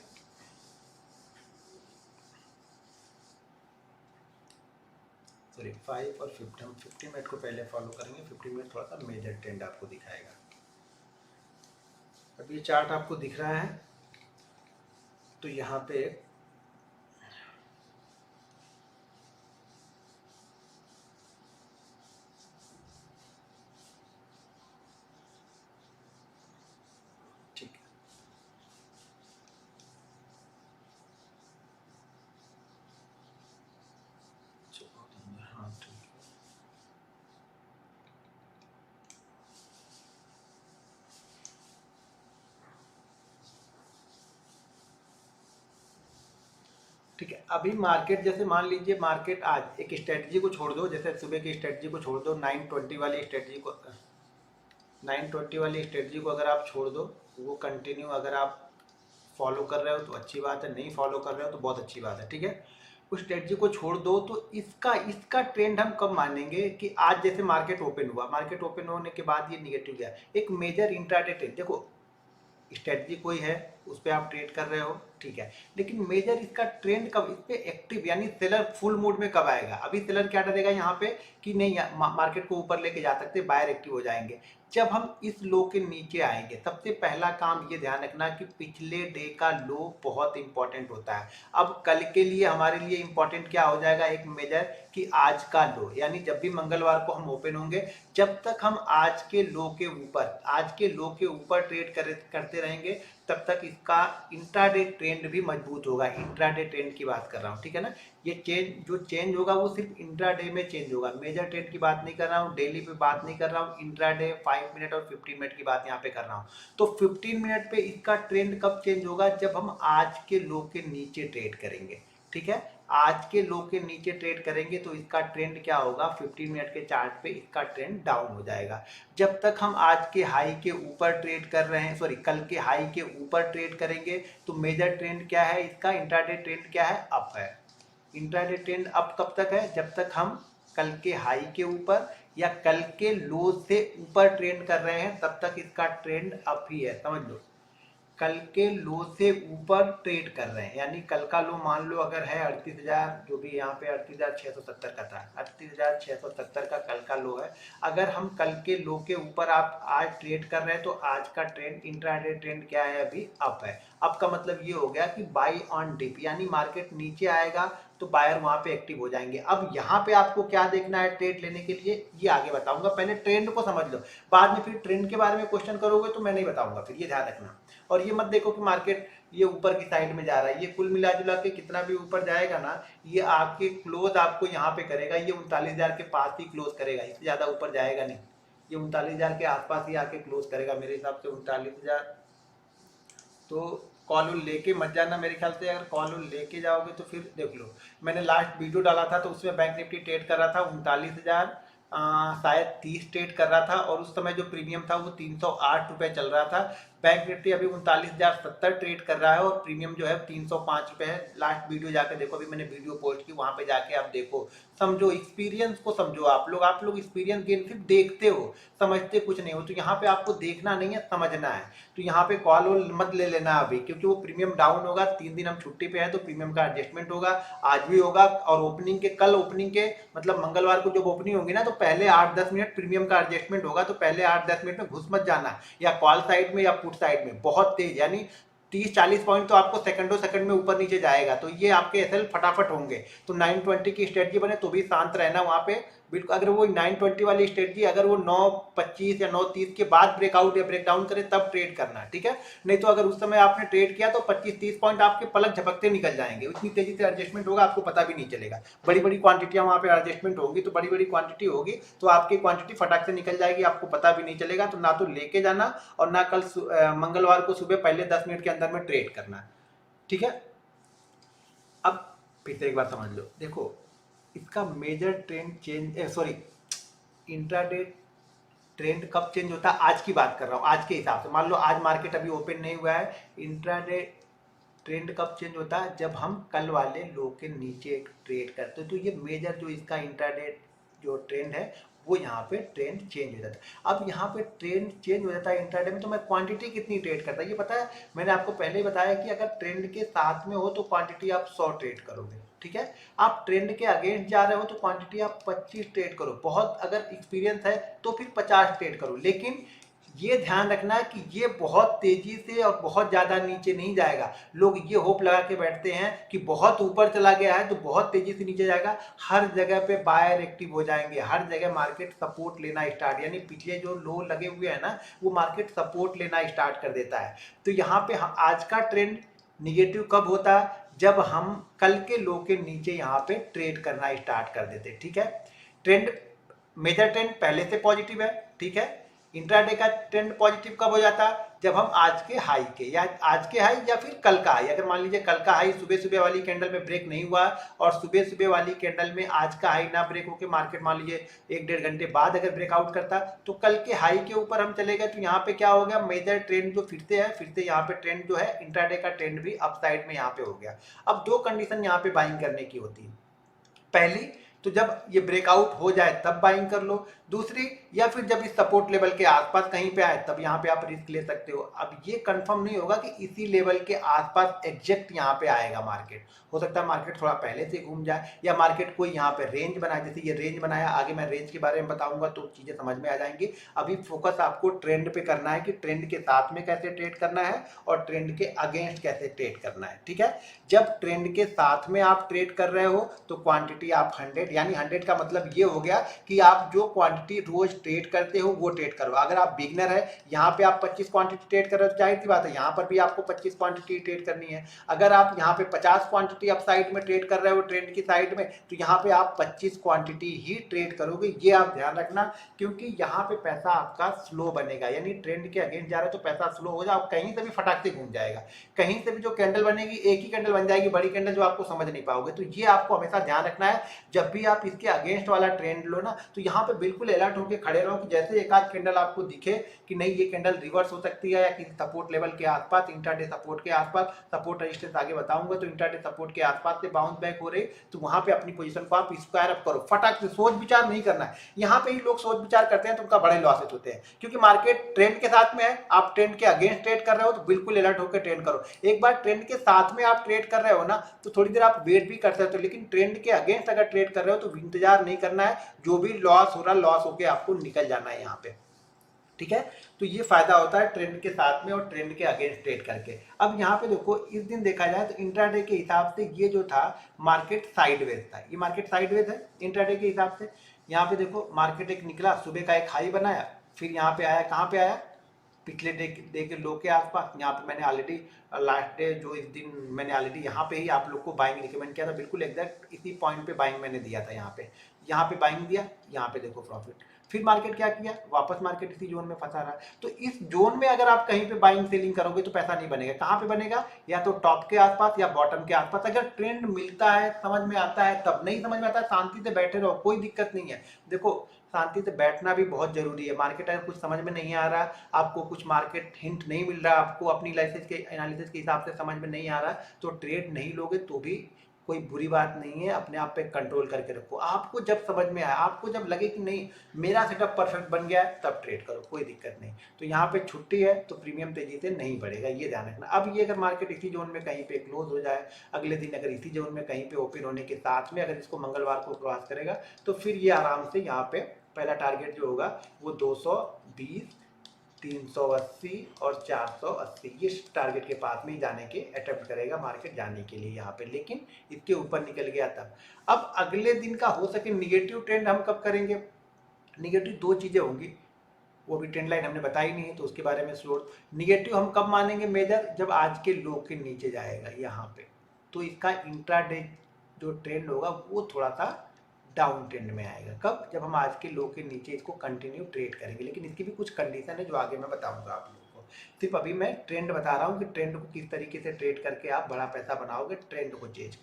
सॉरी 5 और 50, हम 50 मिनट को पहले फॉलो करेंगे, 50 मिनट थोड़ा सा मेजर ट्रेंड आपको दिखाएगा। अब ये चार्ट आपको दिख रहा है, तो यहाँ पे ठीक है, हाँ ठीक है, ठीक है। अभी मार्केट जैसे मान लीजिए, मार्केट आज एक स्ट्रेटजी को छोड़ दो, जैसे सुबह की स्ट्रेटजी को छोड़ दो, 920 वाली स्ट्रेटजी को, 920 वाली स्ट्रेटजी को अगर आप छोड़ दो, वो कंटिन्यू अगर आप फॉलो कर रहे हो तो अच्छी बात है, नहीं फॉलो कर रहे हो तो बहुत अच्छी बात है। ठीक है, उस स्ट्रेटजी को छोड़ दो तो इसका इसका ट्रेंड हम कब मानेंगे कि आज जैसे मार्केट ओपन हुआ, मार्केट ओपन होने के बाद ये निगेटिव गया, एक मेजर इंट्राडे ट्रेंड, देखो स्ट्रेटजी कोई है उस पर आप ट्रेड कर रहे हो, ठीक है, लेकिन मेजर इसका ट्रेंड कब, इस पे एक्टिव यानी सेलर फुल मूड में कब आएगा। अभी सेलर क्या डरेगा यहाँ पे कि नहीं मार्केट को ऊपर लेके जा सकते, बायर एक्टिव हो जाएंगे जब हम इस लो के नीचे आएंगे। सबसे पहला काम ये ध्यान रखना कि पिछले डे का लो बहुत इंपॉर्टेंट होता है। अब कल के लिए हमारे लिए इंपॉर्टेंट क्या हो जाएगा, एक मेजर कि आज का लो, यानी जब भी मंगलवार को हम ओपन होंगे, जब तक हम आज के लो के ऊपर, आज के लो के ऊपर ट्रेड करते रहेंगे तब तक इसका इंट्राडे ट्रेंड भी मजबूत होगा। इंट्राडे ट्रेंड की बात कर रहा हूँ, ठीक है ना। ये चेंज जो चेंज होगा वो सिर्फ इंट्राडे में चेंज होगा, मेजर ट्रेंड की बात नहीं कर रहा हूँ, डेली पे बात नहीं कर रहा हूँ, इंट्राडे 5 मिनट और 15 मिनट की बात यहाँ पे कर रहा हूँ। तो 15 मिनट पे इसका ट्रेंड कब चेंज होगा, जब हम आज के लो के नीचे ट्रेड करेंगे। ठीक है, आज के लो के नीचे ट्रेड करेंगे तो इसका ट्रेंड क्या होगा, 15 मिनट के चार्ट पे इसका ट्रेंड डाउन हो जाएगा। जब तक हम आज के हाई के ऊपर ट्रेड कर रहे हैं, सॉरी कल के हाई के ऊपर ट्रेड करेंगे तो मेजर ट्रेंड क्या है इसका, इंट्राडे ट्रेंड क्या है, अप है। इंट्राडे ट्रेंड अप कब तक है, जब तक हम कल के हाई के ऊपर या कल के लो से ऊपर ट्रेंड कर रहे हैं तब तक इसका ट्रेंड अप ही है, समझ लो। कल के लो से ऊपर ट्रेड कर रहे हैं, यानी कल का लो मान लो अगर है 38,000, जो भी यहाँ पे 38,670 का था, 38,670 का कल का लो है। अगर हम कल के लो के ऊपर आप आज ट्रेड कर रहे हैं तो आज का ट्रेंड, इंट्राडे ट्रेंड क्या है, अभी अप है। अप का मतलब ये हो गया कि बाई ऑन डिप, यानी मार्केट नीचे आएगा तो बायर वहां पे एक्टिव हो जाएंगे। अब यहाँ पे आपको क्या देखना है ट्रेड लेने के लिए, ये आगे बताऊंगा, पहले ट्रेंड को समझ लो, बाद में फिर ट्रेंड के बारे में क्वेश्चन करोगे तो मैं नहीं बताऊंगा, फिर ये ध्यान रखना। और ये मत देखो कि मार्केट ये ऊपर की साइड में जा रहा है, ये कुल मिला जुला के कितना भी ऊपर जाएगा ना, ये आके क्लोज आपको यहाँ पे करेगा, ये 39,000 के पास ही क्लोज करेगा, इससे ज्यादा ऊपर जाएगा नहीं, ये 39,000 के आसपास ही आके क्लोज करेगा मेरे हिसाब से 39,000। तो कॉल लेके मत जाना मेरे ख्याल से, अगर कॉल लेके जाओगे तो फिर देख लो, मैंने लास्ट वीडियो डाला था तो उसमें बैंक निफ्टी ट्रेड कर रहा था 39,000 शायद 30 ट्रेड कर रहा था, और उस समय जो प्रीमियम था वो 308 रुपये चल रहा था। बैंक निफ्टी अभी 39,070 ट्रेड कर रहा है और प्रीमियम जो है 305 रुपये है। लास्ट वीडियो जाके देखो, अभी मैंने वीडियो पोस्ट की, वहां पे जाके आप देखो, समझो, एक्सपीरियंस को समझो। आप लोग एक्सपीरियंस गेन सिर्फ देखते हो, समझते कुछ नहीं हो। तो यहाँ पे आपको देखना नहीं है, समझना है। तो यहाँ पे कॉल मत ले लेना अभी, क्योंकि वो प्रीमियम डाउन होगा, 3 दिन हम छुट्टी पे है तो प्रीमियम का एडजस्टमेंट होगा, आज भी होगा। और ओपनिंग के, कल ओपनिंग के मतलब मंगलवार को जब ओपनिंग होगी ना, तो पहले 8-10 मिनट प्रीमियम का एडजस्टमेंट होगा, तो पहले 8-10 मिनट में घुस मत जाना, या कॉल साइड में या पुट साइड में, बहुत तेज, यानी 30-40 पॉइंट तो आपको सेकंड में ऊपर नीचे जाएगा, तो ये आपके एसएल फटाफट होंगे। तो 920 की स्ट्रेटजी बने तो भी शांत रहना वहां पे, बिल्कुल। अगर वो 920 वाली स्ट्रेटजी अगर वो 9:25 या 9:30 के बाद ब्रेकआउट या ब्रेकडाउन करे तब ट्रेड करना, ठीक है। नहीं तो अगर उस समय आपने ट्रेड किया तो 25-30 पॉइंट आपके पलक झपकते निकल जाएंगे, इतनी तेजी से एडजस्टमेंट होगा, आपको पता भी नहीं चलेगा। बड़ी बड़ी क्वांटिटियां वहां पे एडजस्टमेंट होगी, तो बड़ी बड़ी क्वांटिटी होगी तो आपकी क्वांटिटी फटाक से निकल जाएगी, आपको पता भी नहीं चलेगा। तो ना तो लेके जाना और ना कल मंगलवार को सुबह पहले 10 मिनट के अंदर में ट्रेड करना, ठीक है। अब फिर से एक बार समझ लो, देखो इसका major trend change, intraday trend कब चेंज होता है, आज की बात कर रहा हूँ, आज के हिसाब से। मान लो आज मार्केट अभी ओपन नहीं हुआ है, इंट्राडे ट्रेंड कब चेंज होता है, जब हम कल वाले लो के नीचे ट्रेड करते हैं। तो ये मेजर जो इसका इंट्राडे जो ट्रेंड है वो यहाँ पे ट्रेंड चेंज हो जाता है। अब यहाँ पे ट्रेंड चेंज हो जाता है इंट्राडे में, तो मैं क्वांटिटी कितनी ट्रेड करता है ये पता है, मैंने आपको पहले ही बताया कि अगर ट्रेंड के साथ में हो तो क्वांटिटी आप 100 ट्रेड करोगे, ठीक है। आप ट्रेंड के अगेंस्ट जा रहे हो तो क्वांटिटी आप 25 ट्रेड करो, बहुत अगर एक्सपीरियंस है तो फिर 50 ट्रेड करो। लेकिन ये ध्यान रखना है कि ये बहुत तेजी से और बहुत ज्यादा नीचे नहीं जाएगा। लोग ये होप लगा के बैठते हैं कि बहुत ऊपर चला गया है तो बहुत तेजी से नीचे जाएगा, हर जगह पे बायर एक्टिव हो जाएंगे, हर जगह मार्केट सपोर्ट लेना स्टार्ट, यानी पिछले जो लो लगे हुए हैं ना वो मार्केट सपोर्ट लेना स्टार्ट कर देता है। तो यहाँ पे आज का ट्रेंड निगेटिव कब होता है, जब हम कल के लो के नीचे यहाँ पे ट्रेड करना स्टार्ट कर देते, ठीक है। ट्रेंड, मेजर ट्रेंड पहले से पॉजिटिव है, ठीक है। इंट्राडे का ट्रेंड पॉजिटिव कब हो जाता है, जब हम आज के हाई के, या आज के हाई या फिर कल का हाई, अगर मान लीजिए कल का हाई सुबह सुबह वाली कैंडल में ब्रेक नहीं हुआ और सुबह सुबह वाली कैंडल में आज का हाई ना ब्रेक होकर मार्केट मान लीजिए 1-1.5 घंटे बाद अगर ब्रेकआउट करता तो कल के हाई के ऊपर हम चले गए, तो यहाँ पे क्या हो गया, मेजर ट्रेंड जो फिर से यहाँ पे ट्रेंड जो है इंट्राडे का ट्रेंड भी अप साइड में यहाँ पे हो गया। अब 2 कंडीशन यहाँ पे बाइंग करने की होती है, पहली तो जब ये ब्रेकआउट हो जाए तब बाइंग कर लो, दूसरी या फिर जब इस सपोर्ट लेवल के आसपास कहीं पे आए तब यहाँ पे आप रिस्क ले सकते हो। अब ये कंफर्म नहीं होगा कि इसी लेवल के आसपास एग्जैक्ट यहाँ पे आएगा मार्केट, हो सकता है मार्केट थोड़ा पहले से घूम जाए या मार्केट कोई यहाँ पे रेंज बनाए, जैसे ये रेंज बनाया, आगे मैं रेंज के बारे में बताऊंगा तो चीजें समझ में आ जाएंगी। अभी फोकस आपको ट्रेंड पे करना है कि ट्रेंड के साथ में कैसे ट्रेड करना है और ट्रेंड के अगेंस्ट कैसे ट्रेड करना है, ठीक है। जब ट्रेंड के साथ में आप ट्रेड कर रहे हो तो क्वांटिटी आप 100, यानी 100 का मतलब ये हो गया कि आप जो क्वांटिटी रोज ट्रेड करते हो वो ट्रेड करो। अगर आप बिगनर है, यहाँ पे आप 25 क्वांटिटी ट्रेड कर रहे हो तो जाहिर सी बात है यहाँ पर भी आपको 25 क्वांटिटी ट्रेड करनी है। अगर आप यहाँ पे 50 क्वांटिटी आप साइड में ट्रेड कर रहे हो ट्रेंड की साइड में, तो यहाँ पे आप 25 क्वांटिटी ही ट्रेड करोगे, ये आप ध्यान रखना, क्योंकि यहाँ पे पैसा आपका स्लो बनेगा, यानी ट्रेंड के अगेंस्ट जा रहे हो तो पैसा स्लो हो जाए, कहीं से भी फटाक से घूम जाएगा, कहीं से भी जो कैंडल बनेगी एक ही कैंडल बन जाएगी, बड़ी कैंडल जो आपको समझ नहीं पाओगे। तो ये आपको हमेशा ध्यान रखना है, जब भी आप इसके अगेंस्ट वाला ट्रेंड लो ना तो यहाँ पे बिल्कुल बिल्कुल अलर्ट होकर खड़े रहो कि जैसे एक आध कैंडल आपको दिखे कि नहीं ये कैंडल रिवर्स हो सकती है या किसी सपोर्ट लेवल के आसपास, इंट्राडे सपोर्ट के आसपास, सपोर्ट रेजिस्टेंस आगे बताऊंगा, तो इंट्राडे सपोर्ट के आसपास से बाउंस बैक हो रही तो वहां पे अपनी पोजीशन को आप स्क्वायर अप करो, फटाक से, सोच विचार नहीं करना है। यहाँ पे ही लोग सोच विचार करते हैं तो उनका बड़े लॉसेस होते हैं, क्योंकि मार्केट ट्रेंड के साथ में है, आप ट्रेंड के अगेंस्ट ट्रेड कर रहे हो तो बिल्कुल अलर्ट होकर ट्रेड करो। एक बार ट्रेंड के साथ में आप ट्रेड कर रहे हो ना तो थोड़ी देर आप वेट भी कर सकते हो, लेकिन ट्रेंड के अगेंस्ट अगर ट्रेड कर रहे हो तो इंतजार नहीं करना है, जो भी लॉस हो रहा लॉस होकर आपको निकल जाना है यहाँ पे, ठीक है। तो ये फायदा होता है ट्रेंड के साथ में और ट्रेंड के अगेंस्ट ट्रेड करके। अब यहाँ पे देखो इस दिन देखा जाए तो इंट्राडे के हिसाब से ये जो था मार्केट साइडवेज था, ये मार्केट साइडवेज है इंट्राडे के हिसाब से। यहाँ पे देखो मार्केट एक निकला, सुबह का एक हाई बनाया, फिर यहाँ पे आया, कहाँ पे आया, पिछले डे के लो के आसपास। यहाँ पे मैंने ऑलरेडी लास्ट डे जो इस दिन मैंने ऑलरेडी यहाँ पे ही आप लोग को बाइंग रिकमेंड किया था, बिल्कुल एग्जैक्ट इसी पॉइंट पे बाइंग मैंने दिया था। यहाँ पे बाइंग दिया, यहाँ पे देखो प्रॉफिट। फिर मार्केट क्या किया, वापस मार्केट इसी जोन में फंसा रहा। तो इस जोन में अगर आप कहीं पे बाइंग सेलिंग करोगे तो पैसा नहीं बनेगा। कहाँ पे बनेगा, या तो टॉप के आसपास या बॉटम के आसपास। अगर ट्रेंड मिलता है, समझ में आता है, तब नहीं समझ में आता है, शांति से बैठे रहो, कोई दिक्कत नहीं है। देखो शांति से बैठना भी बहुत जरूरी है। मार्केट अगर कुछ समझ में नहीं आ रहा, आपको कुछ मार्केट हिंट नहीं मिल रहा, आपको अपनी एनालिसिस के हिसाब से समझ में नहीं आ रहा, तो ट्रेड नहीं लोगे तो भी कोई बुरी बात नहीं है, अपने आप पे कंट्रोल करके रखो। आपको जब समझ में आए, आपको जब लगे कि नहीं मेरा सेटअप परफेक्ट बन गया है, तब ट्रेड करो, कोई दिक्कत नहीं। तो यहाँ पे छुट्टी है तो प्रीमियम तेजी से नहीं बढ़ेगा, ये ध्यान रखना। अब ये अगर मार्केट इसी जोन में कहीं पे क्लोज हो जाए, अगले दिन अगर इसी जोन में कहीं पे ओपन होने के साथ में अगर इसको मंगलवार को क्रॉस करेगा तो फिर ये आराम से यहाँ पे पहला टारगेट जो होगा वो 220, 380 और 480 ये टारगेट के पास में ही जाने के अटेम्प्ट करेगा मार्केट जाने के लिए यहाँ पे, लेकिन इसके ऊपर निकल गया तब। अब अगले दिन का हो सके निगेटिव ट्रेंड हम कब करेंगे, निगेटिव दो चीजें होंगी, वो भी ट्रेंड लाइन हमने बताई नहीं है तो उसके बारे में स्लोर। निगेटिव हम कब मानेंगे मेजर, जब आज के लो के नीचे जाएगा यहाँ पे, तो इसका इंट्राडे जो ट्रेंड होगा वो थोड़ा सा डाउन ट्रेंड में आएगा। कब, जब हम आज के लो के नीचे इसको कंटिन्यू ट्रेड करेंगे, लेकिन इसकी भी कुछ कंडीशन है जो आगे मैं बताऊंगा आप लोगों को। सिर्फ अभी मैं ट्रेंड बता रहा हूँ कि ट्रेंड को किस तरीके से ट्रेड करके आप बड़ा पैसा बनाओगे। ट्रेंड को चेंज,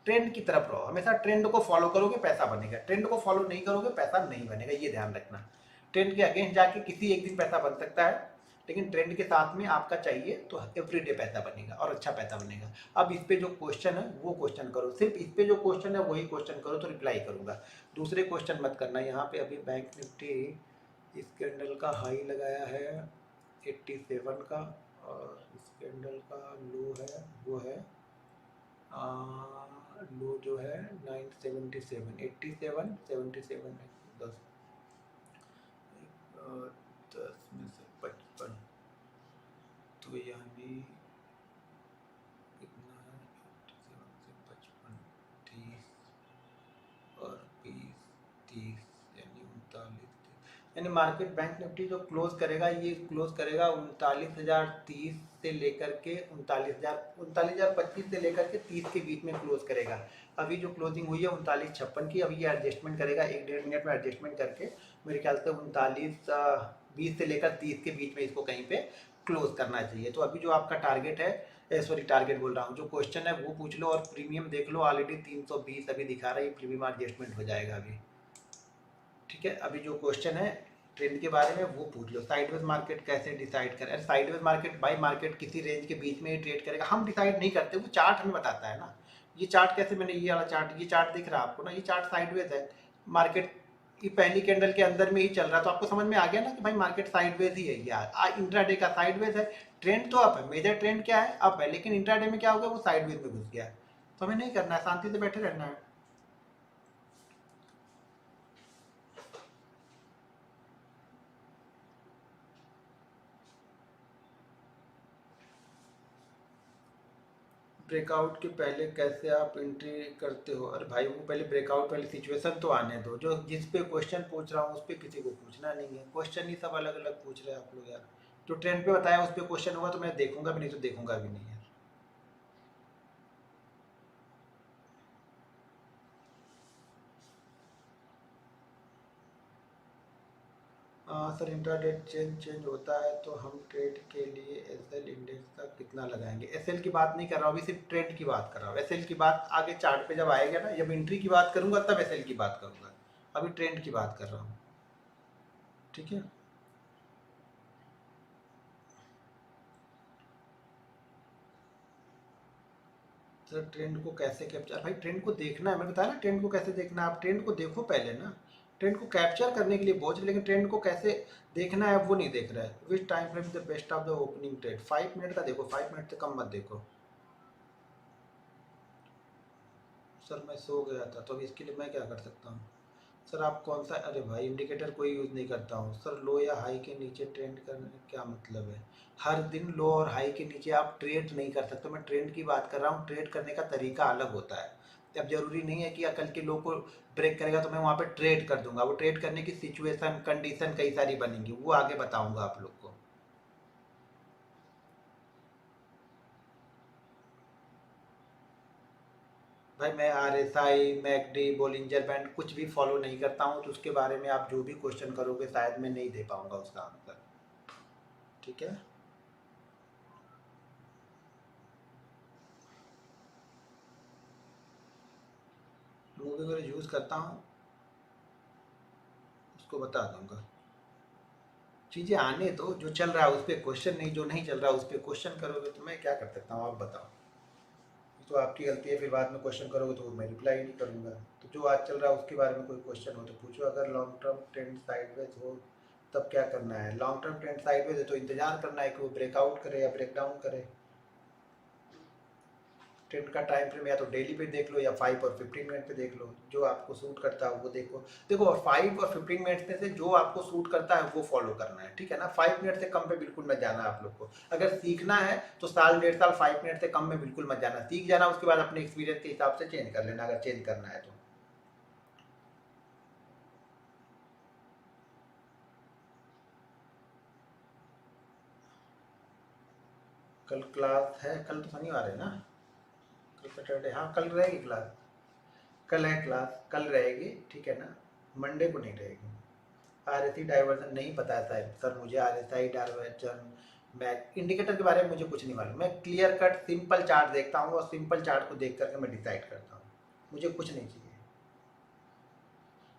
ट्रेंड की तरफ रहो, हमेशा ट्रेंड को फॉलो करोगे पैसा बनेगा, ट्रेंड को फॉलो नहीं करोगे पैसा नहीं बनेगा, ये ध्यान रखना। ट्रेंड के अगेंस्ट जाके किसी एक दिन पैसा बन सकता है, लेकिन ट्रेंड के साथ में आपका चाहिए तो एवरीडे पैसा बनेगा और अच्छा पैसा बनेगा। अब इस पे जो क्वेश्चन है वो क्वेश्चन करो, सिर्फ इस पे जो क्वेश्चन है वही क्वेश्चन करो तो रिप्लाई करूंगा, दूसरे क्वेश्चन मत करना। यहाँ पे अभी बैंक निफ्टी इस कैंडल का हाई लगाया है 87 का और इस कैंडल का लो है वो है लो जो है 977, 87, 77 है 10 में से 55, तो यानी कितना है 87 से 55, 30 और 20, 30 यानी 39, यानी मार्केट बैंक निफ्टी जो क्लोज करेगा ये क्लोज करेगा 39,030 से लेकर के 39,25 से लेकर के 30 के बीच में क्लोज करेगा। अभी जो क्लोजिंग हुई है 39,56 की, अभी ये एडजस्टमेंट करेगा 1-1.5 मिनट में एडजस्टमेंट करके, मेरे ख्याल से 39,20 से लेकर 30 के बीच में इसको कहीं पे क्लोज करना चाहिए। तो अभी जो आपका टारगेट है, सॉरी टारगेट बोल रहा हूँ, जो क्वेश्चन है वो पूछ लो और प्रीमियम देख लो, ऑलरेडी 320 अभी दिखा रहा है, प्रीमियम एडजस्टमेंट हो जाएगा अभी, ठीक है। अभी जो क्वेश्चन है ट्रेंड के बारे में वो पूछ लो, साइडवेज मार्केट कैसे डिसाइड करें। साइडवेज मार्केट बाई मार्केट किसी रेंज के बीच में ही ट्रेड करेगा, हम डिसाइड नहीं करते, वो चार्ट हमें बताता है ना। ये चार्ट कैसे, मैंने ये वाला चार्ट, ये चार्ट दिख रहा है आपको ना, ये चार्ट साइडवेज है, मार्केट ये पहली कैंडल के अंदर में ही चल रहा है, तो आपको समझ में आ गया ना कि भाई मार्केट साइडवेज ही है यार। इंट्राडे का साइडवेज है, ट्रेंड तो अप है, मेजर ट्रेंड क्या है अप है, लेकिन इंट्राडे में क्या हो गया वो साइडवेज में घुस गया है, तो हमें नहीं करना है, शांति से बैठे रहना है। ब्रेकआउट के पहले कैसे आप एंट्री करते हो, अरे भाई वो पहले ब्रेकआउट पहले सिचुएशन तो आने दो, जो जिस पे क्वेश्चन पूछ रहा हूँ उस पर किसी को पूछना नहीं है, क्वेश्चन ही सब अलग अलग पूछ रहे हैं आप लोग यार। जो ट्रेंड पे बताया उस पर क्वेश्चन होगा तो मैं देखूंगा भी नहीं, तो देखूंगा भी नहीं यार। सर इंट्राडे चेंज होता है तो हम ट्रेड के लिए एसएल इंडेक्स का कितना लगाएंगे। एसएल की बात नहीं कर रहा हूँ, अभी सिर्फ ट्रेंड की बात कर रहा हूँ। एसएल की बात आगे चार्ट पे जब आएगा ना, जब एंट्री की बात करूंगा तब एसएल की बात करूंगा, अभी ट्रेंड की बात कर रहा हूँ। ठीक है। सर ट्रेंड को कैसे कैप्चर, भाई ट्रेंड को देखना है, मैंने बताया ना ट्रेंड को कैसे देखना है। आप ट्रेंड को देखो पहले ना, ट्रेंड को कैप्चर करने के लिए बहुत, लेकिन ट्रेंड को कैसे देखना है वो नहीं देख रहा है। Which time frame the best of the opening trade, 5 minute का देखो, 5 मिनट से कम मत देखो। सर मैं सो गया था, तो अब इसके लिए मैं क्या कर सकता हूँ? सर आप कौन सा, अरे भाई इंडिकेटर कोई यूज़ नहीं करता हूँ सर। लो या हाई के नीचे ट्रेंड करने का क्या मतलब है? हर दिन लो और हाई के नीचे आप ट्रेड नहीं कर सकते। मैं ट्रेंड की बात कर रहा हूँ, ट्रेड करने का तरीका अलग होता है। अब जरूरी नहीं है कि कल के लो को ब्रेक करेगा तो मैं वहाँ पे ट्रेड कर दूंगा। वो ट्रेड करने की सिचुएशन कंडीशन कई सारी बनेंगी, वो आगे बताऊंगा आप लोग को। भाई मैं RSI, मैकडी, बोलिंजर बैंड कुछ भी फॉलो नहीं करता हूँ, तो उसके बारे में आप जो भी क्वेश्चन करोगे शायद मैं नहीं दे पाऊंगा उसका आंसर। ठीक है। मूविंग एवरेज यूज़ करता हूँ, उसको बता दूंगा। चीज़ें आने दो, जो चल रहा है उस पर क्वेश्चन, नहीं जो नहीं चल रहा है उस पर क्वेश्चन करोगे तो मैं क्या कर सकता हूँ, आप बताओ। तो आपकी गलती है, फिर बाद में क्वेश्चन करोगे तो मैं रिप्लाई नहीं करूँगा। तो जो आज चल रहा है उसके बारे में कोई क्वेश्चन हो तो पूछो। अगर लॉन्ग टर्म ट्रेंड साइडवेज हो तब क्या करना है? लॉन्ग टर्म ट्रेंड साइडवेज है तो इंतजार करना है कि वो ब्रेकआउट करे या ब्रेक डाउन करे। ट्रेंड का टाइम फ्रेम या तो डेली पे देख लो या 5 और 15 मिनट पे देख लो, जो आपको सूट करता है वो देखो। देखो, और 5 और 15 मिनट में से जो आपको सूट करता है वो फॉलो करना है, ठीक है ना। 5 मिनट से कम पे बिल्कुल मत जाना आप लोग को। अगर सीखना है तो साल 1.5 साल 5 मिनट से कम में बिल्कुल मत जाना, सीख जाना, उसके बाद अपने एक्सपीरियंस के हिसाब से चेंज कर लेना, अगर चेंज करना है तो। कल क्लास है, कल तो शनिवार है ना, कल सैटरडे, हाँ कल रहेगी क्लास। कल है क्लास, कल रहेगी, ठीक है ना। मंडे को नहीं रहेगी। RSI डाइवर्जन नहीं पता है शायद सर मुझे। RSI डाइवर्जन, मैं इंडिकेटर के बारे में मुझे कुछ नहीं मालूम। मैं क्लियर कट सिंपल चार्ट देखता हूँ और सिंपल चार्ट को देख करके मैं डिसाइड करता हूँ, मुझे कुछ नहीं चाहिए।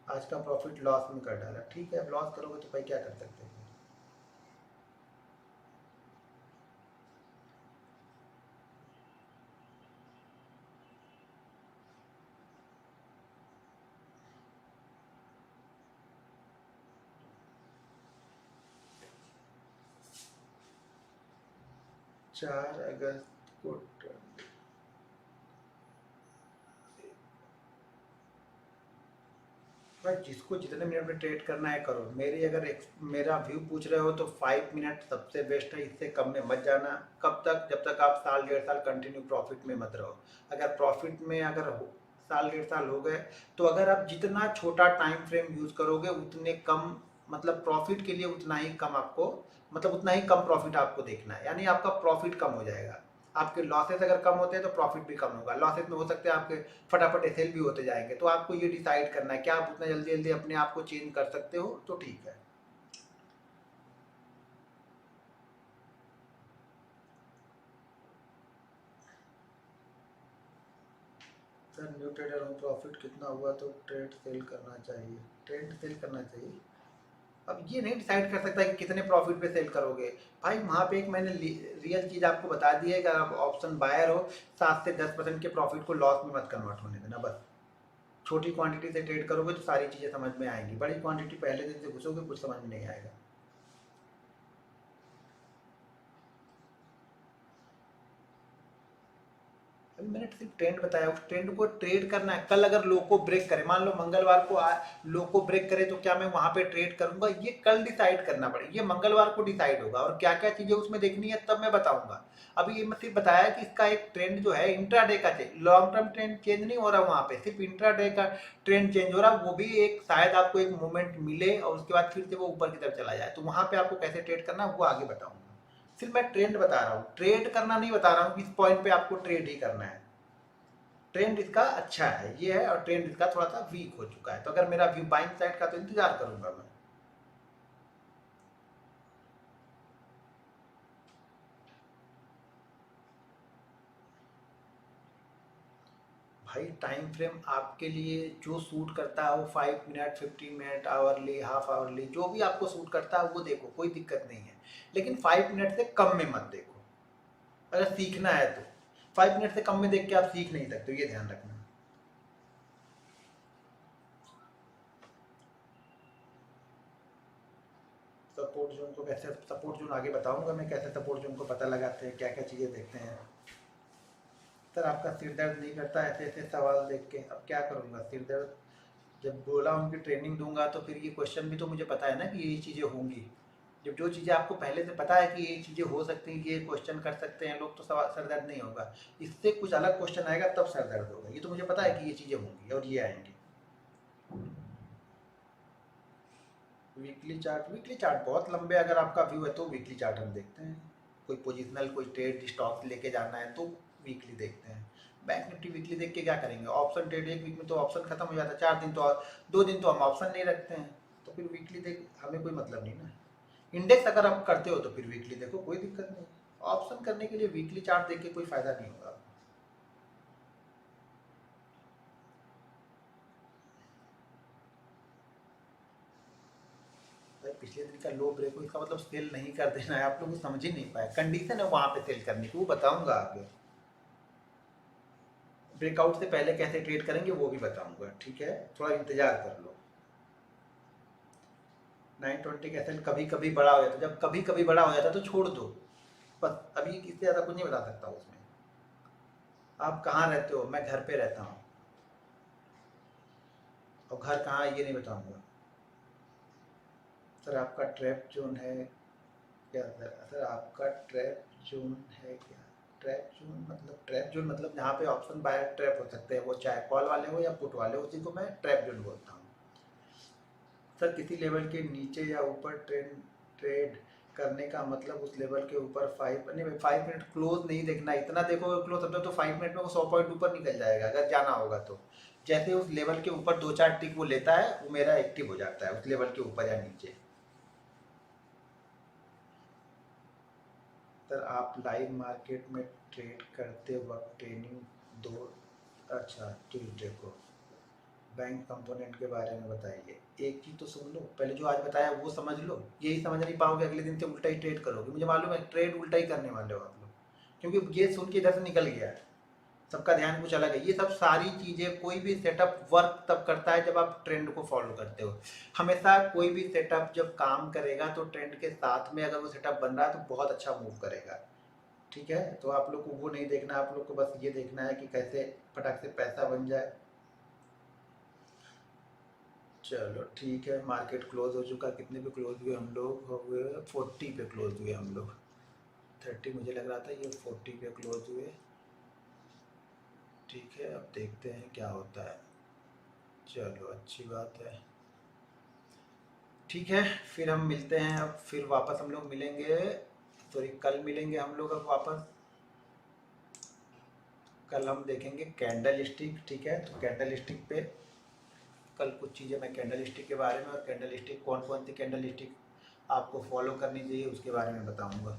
आज का प्रॉफिट लॉस में कर डाला, ठीक है, अब लॉस करोगे तो भाई क्या कर सकते हैं। 4 अगस्त को भाई जिसको जितने मिनट में ट्रेड करना है करो। मेरी अगर मेरा व्यू पूछ रहे हो तो 5 मिनट सबसे बेस्ट है, इससे कम में मत जाना। कब तक? जब तक आप साल 1.5 साल कंटिन्यू प्रॉफिट में मत रहो। अगर प्रॉफिट में अगर साल 1.5 साल हो गए तो अगर आप जितना छोटा टाइम फ्रेम यूज करोगे उतने कम, मतलब प्रॉफिट के लिए उतना ही कम आपको, मतलब उतना ही कम प्रॉफिट आपको देखना है, यानी आपका प्रॉफिट कम हो जाएगा। आपके लॉसेस अगर कम होते हैं तो प्रॉफिट भी कम होगा। लॉसेस में हो सकते हैं आपके फटाफट सेल भी होते जाएंगे। तो आपको ये डिसाइड करना है, क्या आप उतना जल्दी जल्दी अपने आप को चेंज कर सकते हो तो ठीक है। सर न्यू ट्रेडर हूँ, प्रॉफिट कितना हुआ तो ट्रेड सेल करना चाहिए? ट्रेड सेल करना चाहिए। अब ये नहीं डिसाइड कर सकता कि कितने प्रॉफिट पे सेल करोगे। भाई वहाँ पे एक मैंने रियल चीज़ आपको बता दी है कि अगर आप ऑप्शन बायर हो, 7 से 10% के प्रॉफिट को लॉस में मत कन्वर्ट होने देना बस। छोटी क्वांटिटी से ट्रेड करोगे तो सारी चीज़ें समझ में आएंगी, बड़ी क्वांटिटी पहले दिन से घुसोगे कुछ समझ में नहीं आएगा। अभी मैंने सिर्फ ट्रेंड बताया, उस ट्रेंड को ट्रेड करना है। कल अगर लो को ब्रेक करे, मान लो मंगलवार को लो को ब्रेक करे तो क्या मैं वहां पे ट्रेड करूंगा? ये कल डिसाइड करना पड़ेगा, ये मंगलवार को डिसाइड होगा। और क्या क्या चीजें उसमें देखनी है तब मैं बताऊंगा। अभी ये मैं सिर्फ बताया कि इसका एक ट्रेंड जो है इंट्राडे का change, long term trend change नहीं हो रहा वहां पे, सिर्फ इंट्राडे का ट्रेंड चेंज हो रहा। वो भी एक शायद आपको एक मूवमेंट मिले और उसके बाद फिर से वो ऊपर की तरफ चला जाए, तो वहां पे आपको कैसे ट्रेड करना है वो आगे बताऊंगा। सिर्फ मैं ट्रेंड बता रहा हूँ, ट्रेड करना नहीं बता रहा हूँ कि इस पॉइंट पे आपको ट्रेड ही करना है। ट्रेंड इसका अच्छा है ये है, और ट्रेंड इसका थोड़ा सा वीक हो चुका है। तो अगर मेरा व्यू बाइंग साइड का तो इंतजार करूंगा मैं। भाई भाई टाइम फ्रेम आपके लिए जो सूट करता है वो 5 minute, 15 minute, hourly, half hourly, जो भी आपको सूट करता है वो देखो, कोई दिक्कत नहीं है। लेकिन 5 मिनट से कम में मत देखो अगर सीखना है तो। 5 मिनट से कम में देख के आप सीख नहीं सकते, ये ध्यान रखना। सपोर्ट जोन को कैसे, सपोर्ट जोन आगे बताऊंगा मैं कैसे सपोर्ट जोन को पता लगाते हैं, क्या क्या चीज़ें देखते हैं। सर आपका सिर दर्द नहीं करता ऐसे ऐसे सवाल देख के, अब क्या करूँगा, सिर दर्द जब बोला उनकी ट्रेनिंग दूंगा तो फिर ये क्वेश्चन भी तो मुझे पता है ना कि ये चीज़ें होंगी। जब जो चीज़ें आपको पहले से पता है कि ये चीज़ें हो सकती हैं, ये क्वेश्चन कर सकते हैं लोग, तो सवाल सर दर्द नहीं होगा। इससे कुछ अलग क्वेश्चन आएगा तब सर दर्द होगा। ये तो मुझे पता है कि ये चीज़ें होंगी और ये आएंगी। वीकली चार्ट बहुत लंबे, अगर आपका व्यू है तो वीकली चार्ट हम देखते हैं। कोई पोजिशनल, कोई ट्रेड स्टॉक लेके जाना है तो वीकली देखते हैं। बैंक निफ्टी वीकली देख के क्या करेंगे, ऑप्शन ट्रेड एक वीक में तो ऑप्शन खत्म हो जाता है, 4 दिन तो, 2 दिन तो हम ऑप्शन नहीं रखते हैं, तो फिर वीकली देख हमें कोई मतलब नहीं ना। इंडेक्स अगर आप करते हो तो फिर वीकली देखो, कोई दिक्कत नहीं। ऑप्शन करने के लिए वीकली चार्ट देख के कोई फायदा नहीं होगा। पिछले दिन का लो ब्रेक हो, इसका मतलब सेल नहीं कर देना है, आप लोग समझ ही नहीं पाए। कंडीशन है वहां पे सेल करने की, वो बताऊंगा आगे। ब्रेकआउट से पहले कैसे ट्रेड करेंगे वो भी बताऊंगा, ठीक है, थोड़ा इंतजार कर लो। 920 का सेल कभी कभी बड़ा हो जाता है, जब कभी कभी बड़ा हो जाता है तो छोड़ दो बस। अभी इससे ज़्यादा कुछ नहीं बता सकता उसमें। आप कहाँ रहते हो, मैं घर पे रहता हूँ, और घर कहाँ ये नहीं बताऊंगा। सर आपका ट्रैप जोन है क्या, सर आपका ट्रैप जोन है क्या। ट्रैप जोन मतलब जहाँ पे ऑप्शन बायर ट्रैप हो सकते हैं, वो चाहे कॉल वाले हो या पुट वाले हो, उसी को मैं ट्रैप जोन बोलता हूँ। सर किसी लेवल के नीचे या ऊपर ट्रेड करने का मतलब उस लेवल के ऊपर 5 मिनट क्लोज नहीं देखना, इतना देखोगे क्लोज समझो तो 5 मिनट में वो 100 पॉइंट ऊपर निकल जाएगा अगर जाना होगा तो। जैसे उस लेवल के ऊपर 2-4 टिक वो लेता है, वो मेरा एक्टिव हो जाता है उस लेवल के ऊपर या नीचे। सर आप लाइव मार्केट में ट्रेड करते वक्त ट्रेनिंग दो, अच्छा ट्यूजडे को बैंक कंपोनेंट के बारे में बताइए। एक चीज़ तो सुन लो, पहले जो आज बताया वो समझ लो, यही समझ नहीं पाओगे अगले दिन से उल्टा ही ट्रेड करोगे, मुझे मालूम है ट्रेड उल्टा ही करने वाले हो आप लोग, क्योंकि ये सुन के इधर से निकल गया है, सबका ध्यान कुछ अलग है। ये सब सारी चीज़ें, कोई भी सेटअप वर्क तब करता है जब आप ट्रेंड को फॉलो करते हो। हमेशा कोई भी सेटअप जब काम करेगा तो ट्रेंड के साथ में अगर वो सेटअप बन रहा है तो बहुत अच्छा मूव करेगा, ठीक है। तो आप लोग को वो नहीं देखना, आप लोग को बस ये देखना है कि कैसे फटाक से पैसा बन जाए। चलो ठीक है, मार्केट क्लोज हो चुका, कितने पे क्लोज हुए हम लोग, हो गए 40 पे क्लोज हुए हम लोग। 30 मुझे लग रहा था, ये 40 पे क्लोज हुए, ठीक है। अब देखते हैं क्या होता है, चलो अच्छी बात है, ठीक है। फिर हम मिलते हैं, अब फिर वापस हम लोग मिलेंगे, सॉरी कल मिलेंगे हम लोग अब वापस। कल हम देखेंगे कैंडल स्टिक, ठीक है। तो कैंडल स्टिक पे कल कुछ चीज़ें मैं कैंडल स्टिक के बारे में, और कैंडल स्टिक कौन कौन सी कैंडल स्टिक आपको फॉलो करनी चाहिए उसके बारे में बताऊंगा।